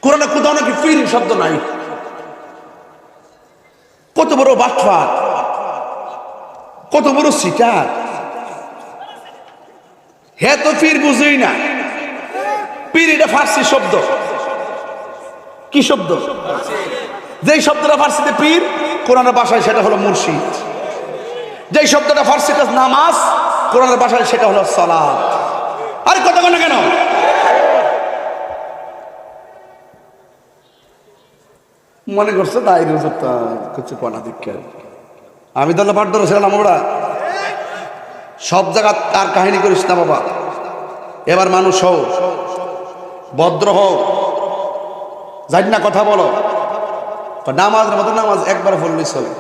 Speaker 1: কোরআনে কোথাও নাকি ফির শব্দ নাই। কত বড় বাটফার, কত বড় সিটার। হ্যাঁ, তো ফির বুঝেই না। পীর এটা ফার্সি শব্দ। কি শব্দ? যেই শব্দটা ফার্সিতে পীর, কোরআনের ভাষায় সেটা হলো মুর্শিদ। যেই শব্দটা ফার্সিতে নামাজ, কোরআনের ভাষায় সেটা হলো সালাত। আরে কথা বলে কেন? মনে করছে তাই কিছু কনা দীক্ষা। আমি তাহলে পাঠ ধরেছিলাম, আমরা সব জায়গা তার কাহিনী করিস না বাবা। এবার মানুষ হও, ভদ্র হও, জানি না কথা বলো। নামাজের মতো নামাজ একবার পড়লেই চলে।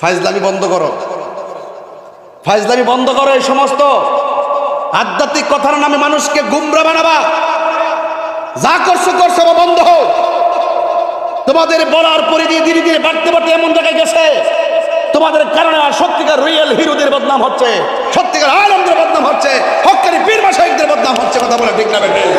Speaker 1: ফাইজলামি বন্ধ করো, ফাইজলামি বন্ধ করো। এই সমস্ত আধ্যাত্মিক কথার নামে মানুষকে গুমরা বানাবা। যা করছো করছো, বন্ধ হোক। তোমাদের বলার পরিধি ধীরে ধীরে বাড়তে বাড়তে এমন জায়গায় গেছে, তোমাদের কারণে আর সত্যিকার রিয়েল হিরোদের বদনাম হচ্ছে, সত্যিকার আলেমদের বদনাম হচ্ছে, হক্কানি পীর মাশায়েখদের বদনাম হচ্ছে। কথা বলে ঠিক না বেঠিক?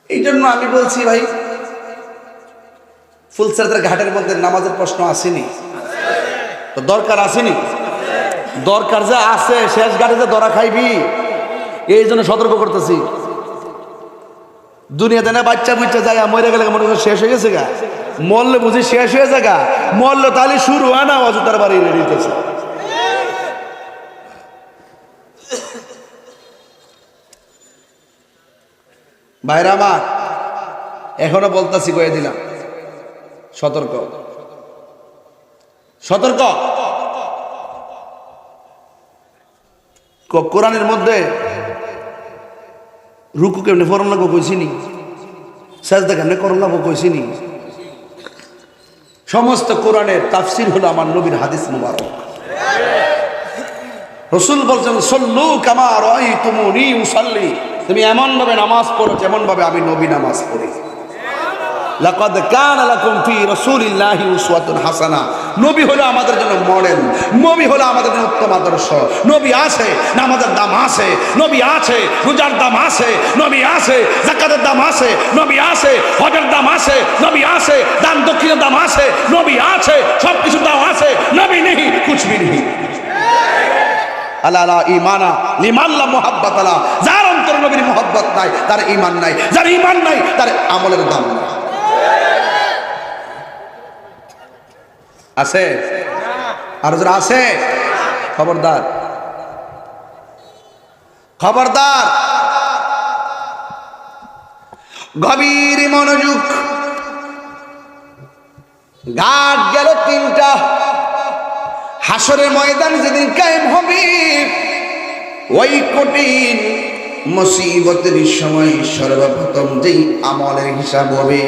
Speaker 1: এই জন্য আমি বলছি ভাই, ফুলছড়ার ঘাটের মধ্যে নামাজের প্রশ্ন আসেনি তো দরকার আসেনি? দরকার যা আছে, শেষ ঘাটে যে ধরা খাইবি, এই জন্য সতর্ক করতেছি। দুনিয়াতে না বাচ্চা বুচ্চা যায়, মরে গেলে মনে হয় শেষ হয়ে গেছে গা, মরলে বুঝি শেষ হয়ে যায় গা, মরলে তাহলে শুরু হয় না, অযথার বাড়ি রেডিতেছে। ভাইরা আমার, এখনো বলতাছি, কয়ে দিলাম, সতর্ক সতর্ক। কোরআনের মধ্যে রুকু কেমনে ফরন লাগবো কইছিনি, সাজদা কেমনে করন লাগবো কইছিনি। সমস্ত কোরআনের তাফসীর হলো আমার নবীর হাদিস মুবারক। রাসূল বলছেন, সল্লু কামা রাআইতুমুনি উসাল্লি, তুমি এমন ভাবে নামাজ পড়ো যেমন ভাবে আমি নবী নামাজ পড়ি। লাকাদ কানা লাকুম ফি রাসূলিল্লাহি উসওয়াতুন হাসানা, নবী হলো আমাদের জন্য মডেল, নবী হলো আমাদের জন্য উত্তম আদর্শ। নবী আছে, নামাজের দাম আছে, নবী আছে, রোজার দাম আছে, নবী আছে, যাকাতের দাম আছে, নবী আছে, হজের দাম আছে, নবী আছে, দান দক্ষিণের দাম আছে, নবী আছে, সবকিছুর দাম আছে, নবী নেই কুছ ভি নেই। আলা লা ঈমানা লিমান লা মুহাব্বাত লা, যার অন্তরে নবীর মুহাব্বত নাই তার ঈমান নাই, যার ঈমান নাই তার আমলের দাম নাই। আছে আর যারা আছে, খবরদার খবরদার, গভীর মনোযোগ। ঘাট গেল তিনটা, হাসরের ময়দান যেদিন কায়েম হবে, ওই কঠিন মুসিবতের সময় সর্বপ্রথম যেই আমলের হিসাব হবে,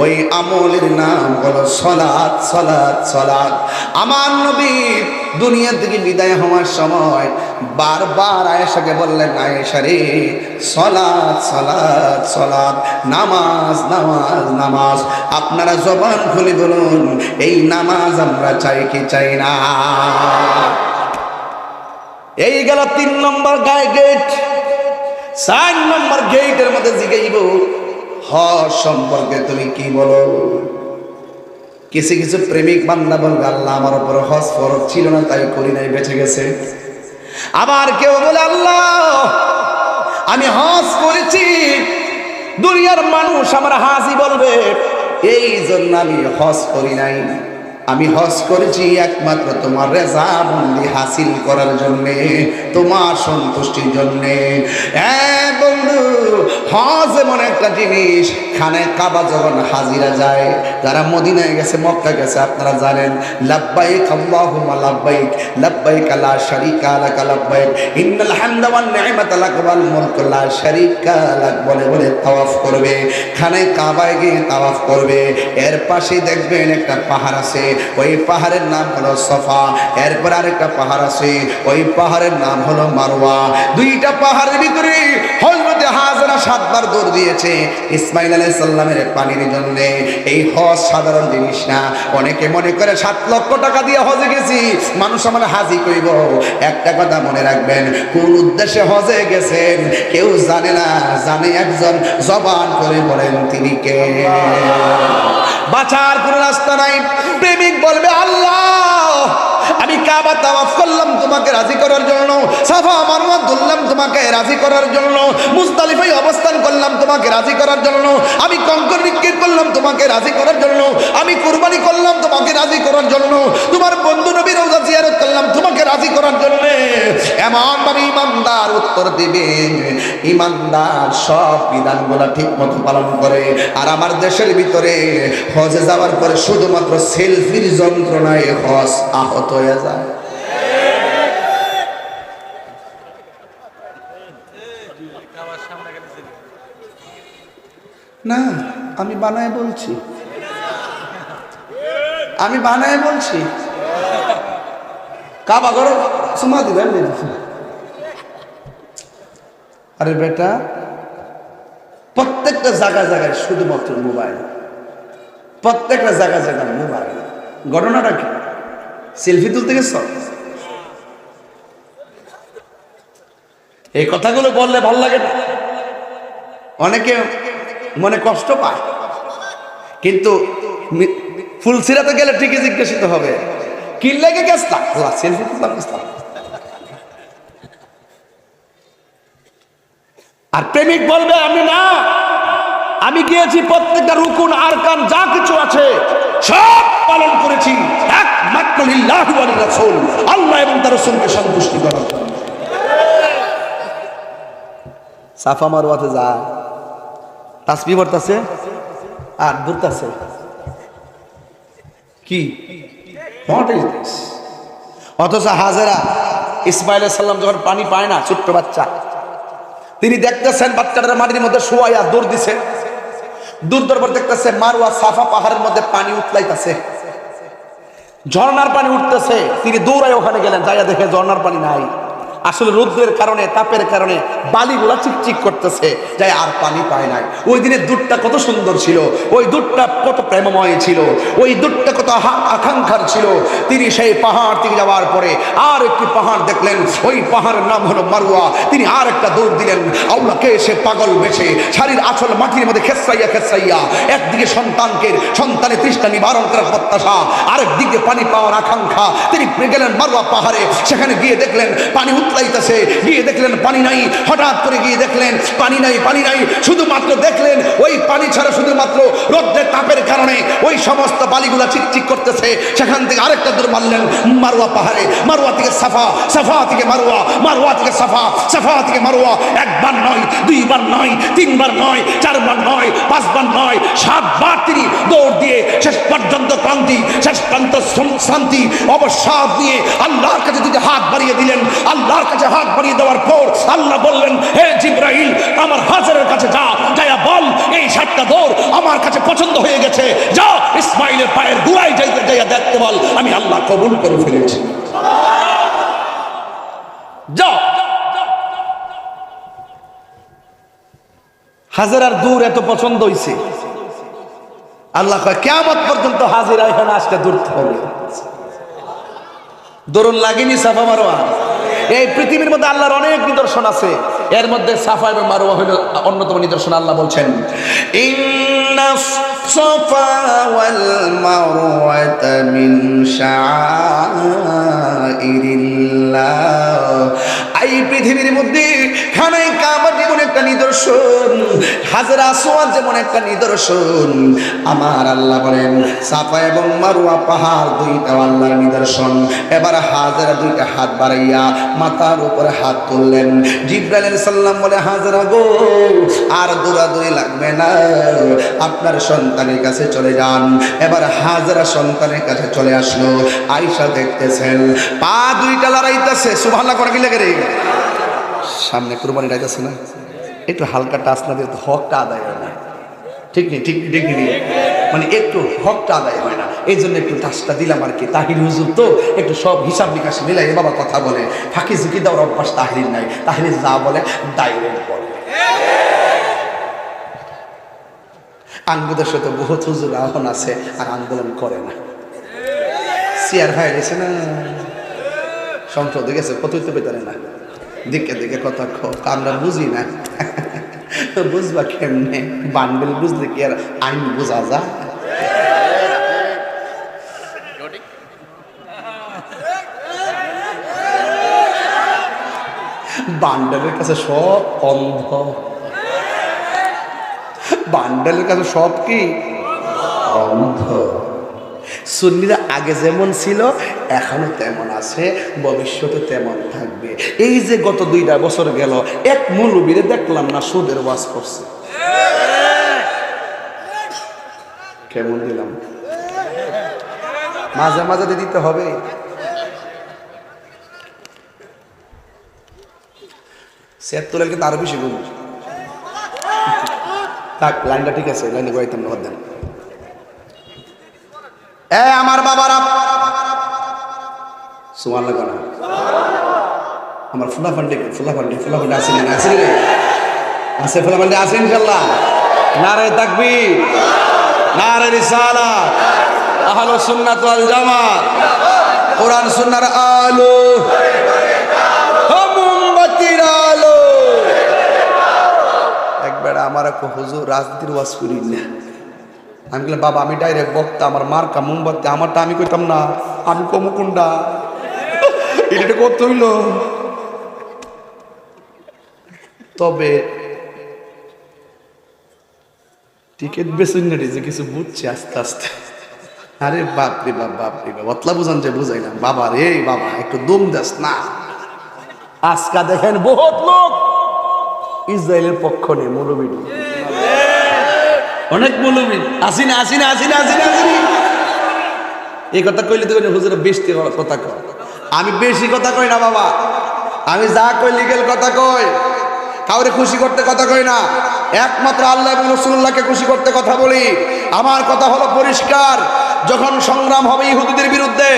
Speaker 1: ওই আমলের নাম হলো সালাত। সালাত সালাত। আমার নবী দুনিয়া থেকে বিদায় হওয়ার সময় বারবার আয়েশাকে বললেন, আয়েশা রে, সালাত সালাত সালাত, নামাজ নামাজ নামাজ। আপনারা জবান খুলে বলুন, এই নামাজ আমরা চাই কি চাই না? এই গেল 3 নম্বর গেট। 4 নম্বর গেটের মধ্যে জিগাইব, হজ সম্পর্কে তুমি কি বলো? কিছু কিছু প্রেমিক বান্দা বলবে, আল্লাহ আমার উপর হজ ফরজ ছিল না তাই করি নাই, বেঁচে গেছে। আবার কেউ বলে, আল্লাহ আমি হজ করেছি, দুনিয়ার মানুষ আমার হাজি বলবে, এই জন্য আমি হজ করি নাই। আমি হজ করেছি একমাত্র তোমার রেজামন্দি হাসিল করার জন্যে, তোমার সন্তুষ্টির জন্যে। বন্ধু, হজ এমন একটা জিনিস, খানায় কাবা যখন হাজিরা যায়, যারা মদিনায় গেছে, মক্কা গেছে, আপনারা জানেন, লাব্বাইক আল্লাহুম্মা লাব্বাইক, লাব্বাইক লা শারীকা লাক লাব্বাইক, ইন্নাল হামদা ওয়ান নি'মাতা লাক ওয়াল মুলকু লা শারীকা লাক বলে বলে তাওয়াফ করবে। খানায় কাবায় গিয়ে তাওয়াফ করবে। এর পাশে দেখবেন একটা পাহাড় আছে, ওই পাহাড়ের নাম হলো সফা। এরপর আরেকটা পাহাড় আছে, ওই পাহাড়ের নাম হলো মারওয়া। দুইটা পাহাড়ের ভিতরে হযরতে হাজরা 7 বার দৌড় দিয়েছে ইসমাইল আলাইহিস সালামের পানির জন্য। এই হজ সাধারণ জিনিস না। অনেকে মনে করে 7 লক্ষ টাকা দিয়ে হজে গেছি, মানুষ আমার হাজি কইব। একটা কথা মনে রাখবেন, কোন উদ্দেশ্যে হজে গেছেন কেউ জানে না, জানে একজন, জবান করে বলেন তিনি কে। বাঁচার কোনো রাস্তা নাই। প্রেমিক বলবে, আল্লাহ আমি কাবা তাওয়াফ করলাম তোমাকে রাজি করার জন্য, সাফা মারওয়া ধরলাম তোমাকে রাজি করার জন্য, মুজদালিফায় অবস্থান করলাম তোমাকে রাজি করার জন্য, আমি কঙ্কর নিক্ষেপ করলাম তোমাকে রাজি করার জন্য, আমি কুরবানি করলাম তোমাকে রাজি করার জন্য, তোমার বন্ধু নবীর রওজা জিয়ারত করলাম তোমাকে রাজি করার জন্য। এমন ভাবে ইমানদার উত্তর দিবে, ইমানদার সব বিধানগুলো ঠিক মতো পালন করে। আর আমার দেশের ভিতরে হজে যাওয়ার পরে শুধুমাত্র সেলফির যন্ত্রণায় হজ আহত হয়ে যায়। না, আমি বানায় বলছি, আমি বানায় বলছি। কাবা ঘরে সুমা দিবেন। আরে বেটা, প্রত্যেকটা জায়গায় জায়গায় শুধুমাত্র মোবাইল, প্রত্যেকটা জায়গায় জায়গায় মোবাইল। ঘটনাটা কি? সেলফি তুলতে গেছ? এই কথাগুলো বললে ভাল লাগে না, অনেকে মনে কষ্ট পায়, কিন্তু ফুলসিরাতে গেলে ঠিকই জিজ্ঞাসিত হবে, কি লেগে গেছলা? সেলফি তুলতাম গেছলাম। আর প্রেমিক বলবে, আমি না, আমি গিয়েছি প্রত্যেকটা রুকুন আরকান যা কিছু আছে সব পালন করেছি একমাত্র লিল্লাহি ওয়া রাসূল, আল্লাহ এবং তার রাসূলকে সন্তুষ্টি করার জন্য। সাফা মারওয়াতে যা, তাসবিহ পড়তাছে আর দূরতাছে। কি হোয়াট ইজ দিস? অথচ হাজেরা ইসমাইল আলাইহিস সালাম যখন পানি পায় না, ছোট্ট বাচ্চা, তিনি দেখতেছেন বাচ্চাটার মাটির মধ্যে শোয়াইয়া দৌড় দিছে। দূর দরবার দেখতেছে মারওয়া সাফা পাহাড়ের মধ্যে পানি উতলাইতেছে, ঝর্ণার পানি উঠতেছে। তিনি দৌড়ায় ওখানে গেলেন, যাইয়া দেখে ঝর্ণার পানি নাই। আসলে রৌদ্রের কারণে, তাপের কারণে বালিগুলা চিকচিক করতেছে, যাই আর পানি পায় নাই। ওই দিনের দুধটা কত সুন্দর ছিল, ওই দুধটা কত প্রেমময় ছিল, ওই দুধটা কত আকাঙ্ক্ষার ছিল। তিনি সেই পাহাড় থেকে যাওয়ার পরে আর একটি পাহাড় দেখলেন, ওই পাহাড়ের নাম হলো মারওয়া। তিনি আর একটা দৌড় দিলেন। আল্লাহকে সে পাগল বেশে শাড়ির আঁচল মাটির মধ্যে খেসাইয়া খেসাইয়া, একদিকে সন্তানের তৃষ্ণা নিবারণ করার প্রত্যাশা, আরেকদিকে পানি পাওয়ার আকাঙ্ক্ষা। তিনি গেলেন মারওয়া পাহাড়ে, সেখানে গিয়ে দেখলেন পানি উতলাইতেছে, গিয়ে দেখলেন পানি নাই। হঠাৎ করে গিয়ে দেখলেন পানি নাই, পানি নাই। শুধুমাত্র দেখলেন ওই পানি ছাড়া শুধুমাত্র রোদ্রের তাপের কারণে ওই সমস্ত বালিগুলা চিকচিক করতেছে। সেখান থেকে আরেকটা দূর মারলেন মারওয়া পাহাড়ে, মারওয়া থেকে সাফা, সাফা থেকে মারওয়া, মারওয়া থেকে সাফা, সাফা থেকে মারওয়া। একবার নয়, দুইবার নয়, তিনবার নয়, চারবার নয়, পাঁচবার নয়, 7 বার তিনি দৌড় দিয়ে শেষ পর্যন্ত ক্লান্তি, শেষ পর্যন্ত শান্তি, অবসাদ নিয়ে আল্লাহর কাছে দুটি হাত বাড়িয়ে দিলেন। আল্লাহর কাছে হাত বাড়িয়ে দেওয়ার পর আল্লাহ বললেন, হে জিবরাইল, আমার হাজারের কাছে যা, যাইয়া বল এই 7টা দৌড় আমার কাছে পছন্দ হয়ে গেছে। যা ইসমাইলের পায়ের গুড়ায় যাইয়া দেখতে বল, আমি আল্লাহ কবুল করে ফেলেছি। যাও। হাজারার দূর এত পছন্দ হইছে, আল্লাহ কয় কিয়ামত পর্যন্ত হাজিরা এখানে আসতে দূর হবে। দরুন লাগেনি সাফা মারওয়া। এই পৃথিবীর মধ্যে আল্লাহর অনেক নিদর্শন আছে, এর মধ্যে সাফা এবং মারওয়া হলো অন্যতম নিদর্শন। আল্লাহ বলছেন, ইন্নাস সাফা ওয়াল মারওয়াতা মিন শাআইরিল্লাহ। এই পৃথিবীর মধ্যে খানায় কাবা যেমন একটা নিদর্শন, হাজরা আসওয়াদ যেমন একটা নিদর্শন, আমার আল্লাহ বলেন সাফা এবং মারওয়া পাহাড় দুইটা আল্লাহর নিদর্শন। এবার হাজরা দুইটা হাত বাড়াইয়া মাথার উপরে হাত তুললেন। জিবরাইল আলাইহিস সালাম বলে, হাজরা গো, আর দৌড়াদৌড়ি লাগবে না, আপনার সন্তানের কাছে চলে যান। এবার হাজরা সন্তানের কাছে চলে আসলো। আয়েশা দেখতেছেন পা দুইটা লড়াইতেছে। সুবহানাল্লাহ করে কি লেগে রে, সামনে কুরবানি রাইতেছে না, একটু হালকা টাচ না দিলে তো হকটা আদায় হয় না। ঠিক নেই, ঠিক ঠিক নেই, মানে একটু হকটা আদায় হয় না, এই জন্য একটু টাচটা দিলাম আর কি। তাহির হুজুর তো একটু সব হিসাব নিকাশ মিলাই বাবা কথা বলে, ফাঁকি ঝুঁকি দেওয়ার অভ্যাস তাহির নাই। তাহির যা বলে ডাইরেক্ট বলে। আঙ্গুদের সাথে বহুত হুজুর এখন আছে আর আন্দোলন করে না। চেয়ার ভাই গেছে না, সংসদে গেছে, কতই তো পেতারে না, দিকে দিকে কথা আমরা বুঝি না। বুঝবা কেমনে? বান্ডেল বুঝলে কি আর আইন বোঝা যায়? বান্ডেলের কাছে সব অন্ধ, বান্ডেলের কাছে সব কি অন্ধ। সুন্নিরা আগে যেমন ছিল এখনো তেমন আছে, ভবিষ্যতে তেমন থাকবে। এই যে গত 2টা বছর গেল, এক মৌলবীরে দেখলাম না সুদের ওয়াজ করছে। কেমন দিলাম? মাঝে মাঝে দিতে হবে। সেতুলের কিন্তু আরো বেশি গুণ থাক। লাইনটা ঠিক আছে, লাইনে গাইতাম না দেন। আমার বাবারা সুবহানাল্লাহ গানা, আমার ফুলাফান্ডে আছে না? আছে রে, আছে ফুলাফান্ডে আছে ইনশাআল্লাহ। নারে তাকবীর, নারে রিসালাত, আহলুস সুন্নাত ওয়াল জামাত, কোরআন সুন্নাহর আলো, মোমবাতির আলো। একবার আমার এক হুজুর রাজনীতির ওয়াজ করি না, আমি বললাম বাবা আমি ডাইরেক্ট বক্তা, আমার মার্কা মোমবাতি, আমারটা আমি কইতাম না, আমি কমু কোনটা, এটা করতে হইল। তবে টিকিট বেসুন যে কিছু বুঝছে আস্তে আস্তে। আরে বাপরে বাপ, বাপরে বাপ, অতলা বুঝান যে বুঝাই না। বাবা রে বাবা, একটু দম দাস না। আজকা দেখেন বহুত লোক ইসরায়েলের পক্ষ নেই, মৌলবী অনেক মৌলবী আসিনা আসিনা আসিনা আসিনা আসিনি এই কথা কইলে তো হুজুর বেশি কথা কয়। আমি বেশি কথা কই না বাবা, আমি যা কই লিগেল কথা কই, কাউরে খুশি করতে কথা কই না, একমাত্র আল্লাহ এবং রাসূলুল্লাহকে খুশি করতে কথা বলি। আমার কথা হলো পরিষ্কার, যখন সংগ্রাম হবে ইহুদিদের বিরুদ্ধে,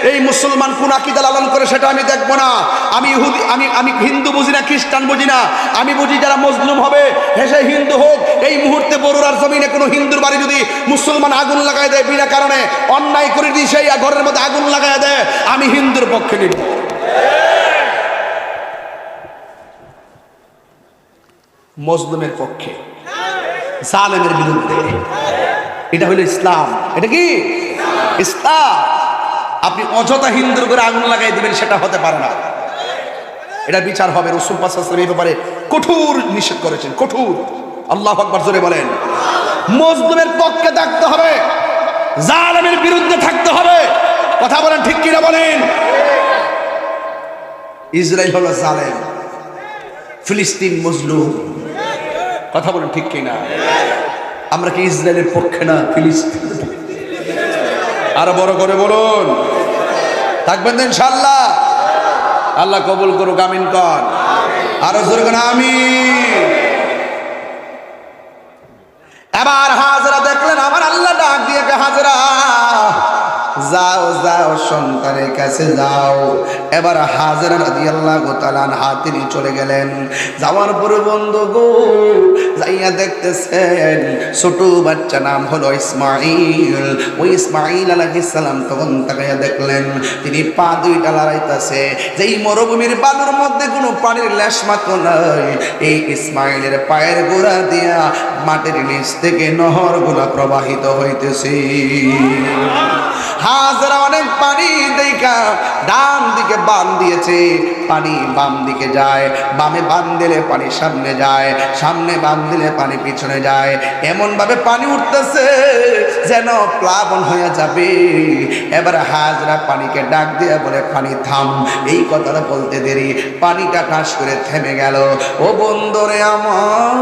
Speaker 1: এই মুসলমান কোন আকীদা লালন করে সেটা আমি দেখব না। আমি ইহুদি, আমি হিন্দু বুঝি না, খ্রিস্টান বুঝি না, আমি বুঝি যারা মজলুম হবে হেসে হিন্দু হোক। এই মুহূর্তে বড়ুরার জমিনে কোনো হিন্দুর বাড়ি যদি মুসলমান আগুন লাগায় দেয়, বিনা কারণে অন্যায় করে দিয়ে সেই ঘরের মধ্যে আগুন লাগায় দেয়, আমি হিন্দুর পক্ষে নিব। মজলুমের পক্ষে, জালেমের বিরুদ্ধে, এটা হলো ইসলাম। এটা কি ইসলাম? আপনি অযথা হিন্দুর করে আগুন লাগাই দিবেন, সেটা হতে পারে না। এটা বিচার হবে। রাসূল পাক সাল্লাল্লাহু আলাইহি ওয়াসাল্লাম এই ব্যাপারে কঠোর নিষেধ করেছেন, কঠোর। আল্লাহু আকবার জোরে বলেন। মজলুমের পক্ষে থাকতে হবে, জালেমের বিরুদ্ধে থাকতে হবে। কথা বলেন ঠিক কিনা বলেন? ইসরায়েল হলো জালেম, ফিলিস্তিন মজলুম। কথা বলেন ঠিক কিনা? আমরা কি ইসরায়েলের পক্ষে না, ফিলিস্তিন? আরো বড় করে বলুন, থাকবেন তো ইনশাআল্লাহ? আল্লাহ কবুল করুক, আমিন কর। আরো জোরে করে আমিন। এবার হাজরা দেখলেন, আমার আল্লাহ ডাক দিয়ে হাজরা যাও যাও সন্তানের কাছে যাও। এবার হাজরা রাদিয়াল্লাহু তাআলা আনহা তিনি চলে গেলেন। যাওয়ার পরে বন্ধু গো যাইয়া দেখতেছেন ছোট বাচ্চা নাম হলো ইসমাইল। ওই ইসমাইল আলাইহিস সালাম তখন তাকাইয়া দেখলেন তিনি পা দুইটা লড়াইতেছে, যেই মরুভূমির বালুর মধ্যে কোনো পানির লেশ মাত্র নাই। এই ইসমাইলের পায়ের গোড়া দিয়া মাটির নিচ থেকে নহরগুলা প্রবাহিত হইতেছে। হাজরা অনেক পানি দেখা ডান দিকে বান দিয়েছে, পানি বাম দিকে যায়, বামে বান দিলে পানি সামনে যায়, সামনে বান দিলে পানি পিছনে যায়। এমন ভাবে পানি উঠতেছে যেন প্লাবন হয়ে যাবে। এবার হাজরা পানিকে ডাক দিয়ে বলে, পানি থাম। এই কথাটা বলতে দেরি পানিটা ঠাস করে থেমে গেল। ও বন্ধুরে আমার,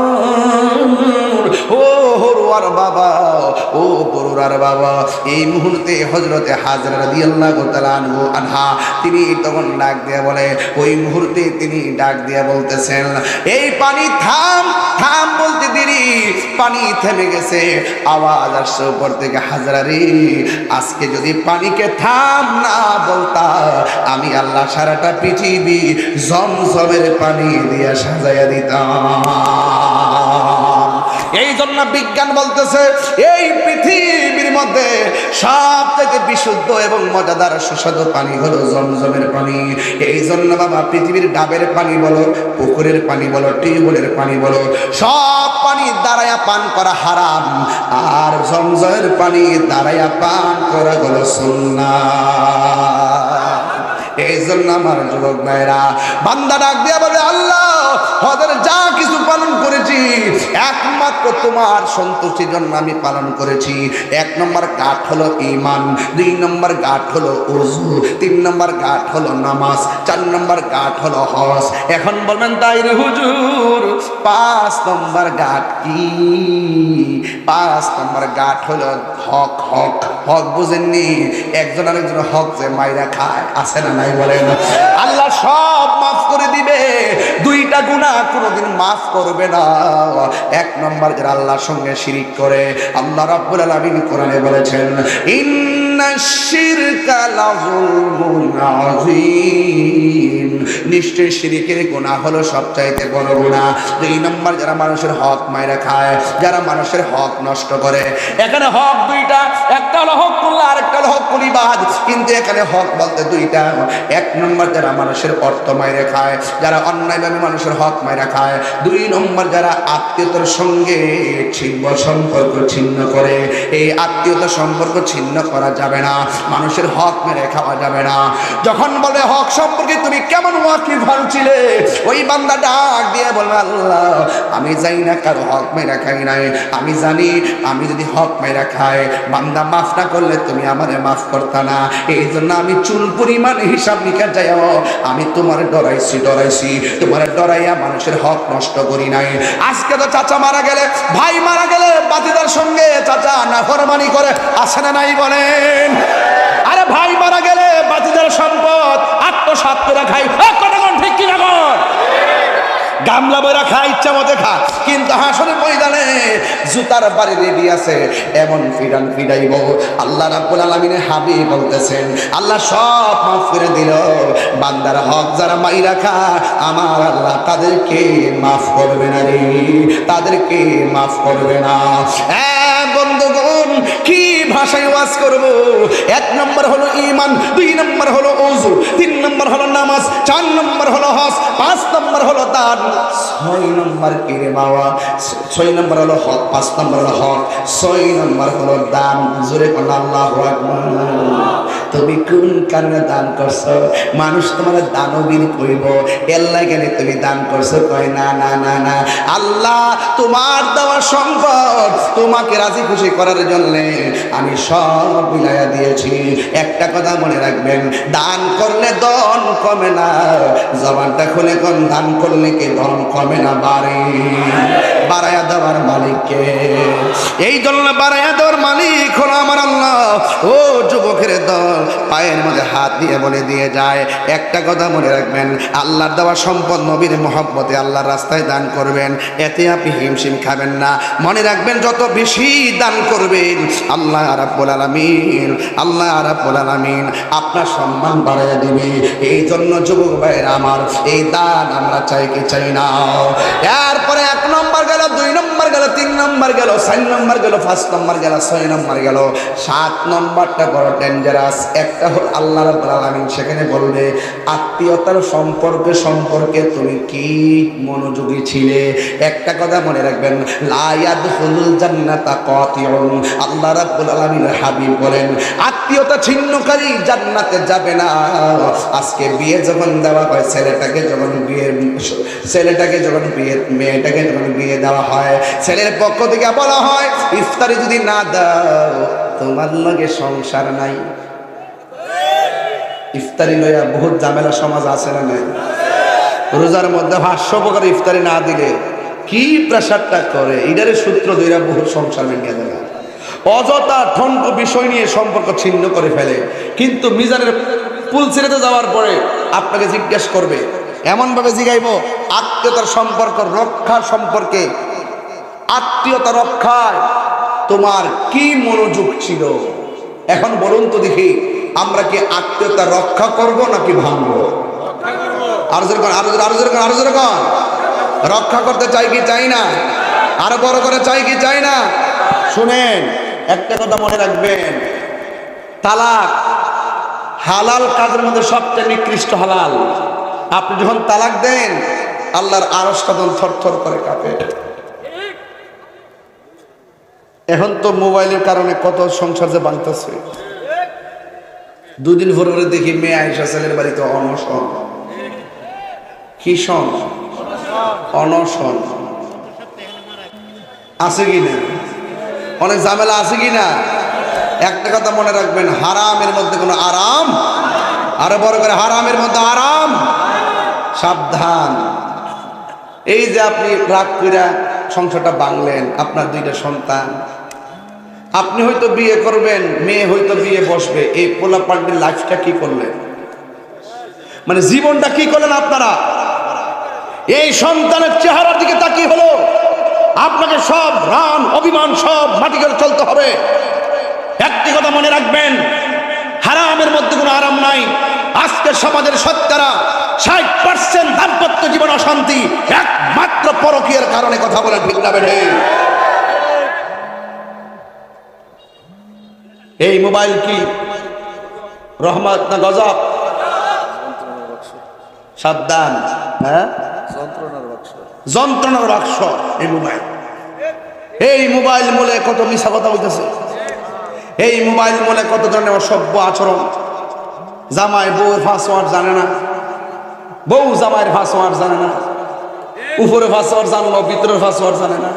Speaker 1: ও হরুয়ার বাবা, ও বড়ুরার বাবা, এই মুহূর্তে হযরতে হাজরা রাদিয়াল্লাহু তাআলা আনহা তিনি তখন ডাক দিয়ে বলে, ওই মুহূর্তে তিনি ডাক দিয়ে বলতেছেন, এই পানি থাম থাম বলতে দেরি পানি থেমে গেছে। আওয়াজ আসছে উপর থেকে, হাজরা রে, আজকে যদি পানিকে থাম না বলতা, আমি আল্লাহ সারাটা পৃথিবী জমজমের পানি দিয়ে সাজাইয়া দিতাম। এই জন্য বিজ্ঞান বলতেছে এই পৃথিবীর মধ্যে সবথেকে বিশুদ্ধ এবং মজাদার সুস্বাদু পানি হলো জমজমের পানি। এই জন্য বাবা পৃথিবীর ডাবের পানি বলো, পুকুরের পানি বলো, টিউবওয়েলের পানি বলো, সব পানি দাঁড়ায়া পান করা হারাম, আর জমজমের পানি দাঁড়ায়া পান করা হলো সুন্নাত। এই জন্য আমার যুবক ভাইরা বান্দা ডাক দিয়া বলে, আল্লাহ হজের যা কিছু পালন করেছি একমাত্র তোমার সন্তুষ্টির জন্য আমি পালন করেছি। 1 নম্বর গাঁট হলো ঈমান, 2 নম্বর গাঁট হলো ওযু, 3 নম্বর গাঁট হলো নামাজ, 4 নম্বর গাঁট হলো হজ। এখন বলবেন তাই রে হুজুর 5 নম্বর গাঁট কি? 5 নম্বর গাঁট হলো হক। হক হক বুঝেননি? একজন আরেকজন হক যে মাইরা খায়, আছে না নাই বলেন? আল্লাহ সব মাফ করে দিবে, 2টা গুনাহ কোনোদিন মাফ করবে না। 1 নম্বর যারা আল্লাহর সঙ্গে শিরিক করে, আল্লাহ রাব্বুল আলামিন কোরআনে বলেছেন, ইন্নাশ শিরকা লাযুলমুন আযীম, নিশ্চয় শিরিকের গুনাহ হলো সবচাইতে বড় গুনাহ। 2 নম্বর যারা মানুষের হক মাইরা খায়, যারা মানুষের হক নষ্ট করে। এখানে হক 2টা, একটা হলো হকুল্লাহ আর একটা হলো হকুল ইবাদ, কিন্তু এখানে হক বলতে 2টা। 1 নম্বর যারা মানুষের অর্থ মাইরা খায়, যারা অন্যায়ভাবে মানুষের হক মাইরা খায়। 2 নম্বর যারা আত্মীয়তার সঙ্গে সম্পর্ক ছিন্ন করে। এই আত্মীয়তা সম্পর্ক ছিন্ন করা যাবে না, মানুষের হক মেরে খাওয়া যাবে না। যখন বলে হক সম্পর্কে তুমি কেমন ওয়াকিফ ছিলে, ওই বান্দা ডাক দিয়ে বলবে আল্লাহ আমি জানি না কারো হক মেরা খাই নাই, আমি জানি আমি যদি হক মেরা খাই বান্দা মাফ না করলে তুমি আমারে মাফ করতা না, এই জন্য আমি চুল পরিমাণ হিসাব নিকাশ যাইও আমি তোমার ডরাইছি তোমার ডরাইয়া মানুষের হক নষ্ট করি নাই। আজকে তো চাচা মারা গেলে ভাই মারা গেলে বাতিদার সঙ্গে চাচা নাফরমানি করে আসে না নাই বলেন? আরে ভাই মারা গেলে বাতিদার সম্পদ আত্মসাৎ করে খাই, কতক্ষণ ঠিক কিনা কর গামলা বইরা খা ইচ্ছা মতো খা, কিন্তু হাসরের ময়দানে জুতার বাড়ি রেডি আছে এমন ফিরান ফিরাইব। আল্লাহ রাব্বুল আলামিনের হাবিব বলতেছেন আল্লাহ সব মাফ করে দিল, বান্দার হক যারা মাইরা খা আমার আল্লাহ তাদেরকে মাফ করবে না রে, তাদেরকে মাফ করবে না। বন্ধুগণ কি ভাষায় ওয়াজ করব? 1 নম্বর হলো ঈমান, 2 নম্বর হলো ওযু, 3 নম্বর হলো নামাজ, 4 নম্বর হলো হজ, 5 নম্বর হলো দান, 6 নম্বর কি রে বাবা? 6 নম্বর হলো হক, 5 নম্বর হলো হক, 6 নম্বর হলো দান। জোরে কোন আল্লাহু আকবার। তুমি কোন কারণে দান করছো? মানুষ তোমার দানবীর কইব এর লাগে তুমি দান করছো, কয় না না না না, আল্লাহ তোমার দেওয়া সম্পদ তোমাকে রাজি খুশি করার জন্য আমি সব বিলাইয়া দিয়েছি। একটা কথা মনে রাখবেন, দান করলে ধন কমে না, জবানটা খুলে কোন দান করলে কি ধন কমে না, বাড়াইয়া দেওয়ার মালিককে। এই জন্য বাড়াইয়া দেওয়ার মালিক হলো আমার আল্লাহ। ও যুবকের দল পায়ের মধ্যে হাত দিয়ে বলে দিয়ে যায়, একটা কথা মনে রাখবেন, আল্লাহর দেওয়া সম্পদ নবীর মহব্বতে আল্লাহর রাস্তায় দান করবেন, এতে আপনি হিমশিম খাবেন না। মনে রাখবেন যত বেশি দান করবেন আল্লাহ রাব্বুল আলামিন আপনার সম্মান বাড়াইয়া দিবে। এই জন্য যুবক ভাইয়েরা আমার, এই দান আমরা চাই কি চাই না? এরপরে 1 নম্বর গেল, 2 নম্বর গেল, 3 নম্বর গেল, 4 নম্বর গেল, 5 নম্বর গেল, 6 নম্বর গেল, 7 নম্বরটা বড় ডেঞ্জারাস। একটা হল আল্লাহ রাব্বুল আলামিন সেখানে বলবে আত্মীয়তার সম্পর্কে তুমি কি মনোযোগী ছিলে। একটা কথা মনে রাখবেন, লা ইয়াদখুলুল জান্নাতা কাতিউন। আল্লাহ রাব্বুল আলামিনের হাবিব বলেন আত্মীয়তা ছিন্নকারী জান্নাতে যাবে না। আজকে বিয়ে যখন দেওয়া হয় মেয়েটাকে যখন বিয়ে দেওয়া হয়, ছেলের পক্ষ থেকে বলা হয় ইফতারি যদি না দাও তোমার লগে সংসার নাই। ইফতারি লইয়া বহুত ঝামেলা সমাজ আছে না নাই? রোজার মধ্যে 500 প্রকার ইফতারি না দিলে কি প্রেসারটা করে, এটারে সূত্র ধইরা বহুত সংসার ভেঙে দেয়। অযথা ঠনক বিষয় নিয়ে সম্পর্ক ছিন্ন করে ফেলে, কিন্তু মিজানের পুল ছেড়েতে যাওয়ার পরে আপনাকে জিজ্ঞেস করবে, এমনভাবে জিগাইব আত্মীয়তার সম্পর্ক রক্ষা সম্পর্কে, আত্মীয়তা রক্ষায় তোমার কি মনোযোগ ছিল। এখন বলুন তো দেখি, আমরা কি আত্মীয়তা রক্ষা করব নাকি ভাঙবো? আরো জোরে রক্ষা করতে চাই কি চাই না? আরো বড় করে চাই কি চাই না? শুনেন, একটা কথা মনে রাখবেন, তালাক হালাল কাজের মধ্যে সবচেয়ে নিকৃষ্ট হালাল। আপনি যখন তালাক দেন আল্লাহর আরশ কদম থরথর করে কাঁপে। এখন তো মোবাইলের কারণে কত সংসার যে ভাঙতেছে। 2 দিন পরে দেখি মেয়ে আয়েশা ছেলের বাড়িতে অনশন। কি সন? অনশন আছে কি না? অনেক ঝামেলা আছে কি না? একটা কথা মনে রাখবেন, হারামের মধ্যে কোনো আরাম, আরো বড় করে হারামের মধ্যে আরাম, সাবধান। এই যে আপনি রাগ কইরা সংসারটা ভাঙলেন, আপনার 2টা সন্তান, আপনি হয়তো বিয়ে করবেন, মেয়ে হয়তো বিয়ে বসবে, এই পোলাপান্ডির লাইফটা কি করলেন, মানে জীবনটা কি করলেন আপনারা? এই সন্তানের চেহারার দিকে তাকিয়ে হলো আপনাকে সব রান অভিমান সব মাটি করে চলতে হবে। একটি কথা মনে রাখবেন, হারামের মধ্যে কোনো আরাম নাই। আজকের সমাজের 60% দাম্পত্য জীবন অশান্তি একমাত্র পরকীয়ার কারণে। কথা বলে ঠিক না বেঠে? এই মোবাইল কি রহমত না গজব? সাবধান, হ্যাঁ, যন্ত্রণার বাক্স এই মোবাইল। এই মোবাইল মূলে কত মিশা কথা হইতেছে, এই মোবাইল মূলে কত ধরনের অসভ্য আচরণ। জামাই বউয়ের পাসওয়ার্ড জানে না, বউ জামাইয়ের পাসওয়ার্ড জানে না, উপরে পাসওয়ার্ড জানলো, ভিতরের পাসওয়ার্ড জানে না।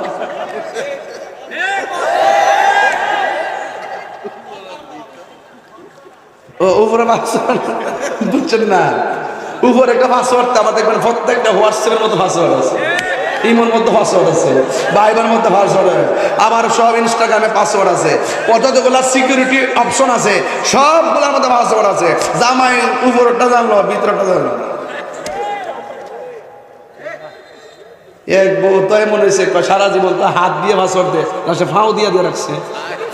Speaker 1: ও উপরে পাসওয়ার্ড বুঝছেন না, উপরে একটা পাসওয়ার্ড, আবার দেখবেন প্রত্যেকটা হোয়াটসঅ্যাপের মতো পাসওয়ার্ড আছে, ইমোর মধ্যে পাসওয়ার্ড আছে, ভাইবার মধ্যে পাসওয়ার্ড আছে, আবার সব ইনস্টাগ্রামে পাসওয়ার্ড আছে, কতগুলো সিকিউরিটি অপশন আছে, সবগুলোর মধ্যে পাসওয়ার্ড আছে। জামাই উপরটা জানলো, ভিতরটা জানলো। এক বউ তো এমন হয়েছে, সারা জীবন তো হাত দিয়ে পাসওয়ার্ড দেয় না, সে ফাও দিয়ে দিয়ে রাখছে,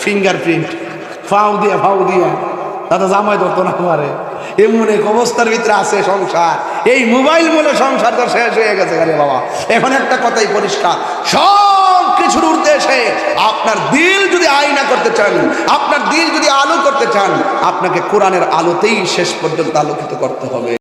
Speaker 1: ফিঙ্গারপ্রিন্ট ফাও দিয়া দাদা জামাই ধরতো না পারে। এমন এক অবস্থার ভিতরে আছে সংসার, এই মোবাইল বলে সংসার তো শেষ হয়ে গেছে। আরে বাবা, এখন একটা কথাই পরিষ্কার, সব কিছুর উদ্দেশ্যে আপনার দিল যদি আয়না করতে চান, আপনার দিল যদি আলো করতে চান, আপনাকে কোরআনের আলোতেই শেষ পর্যন্ত আলোকিত করতে হবে।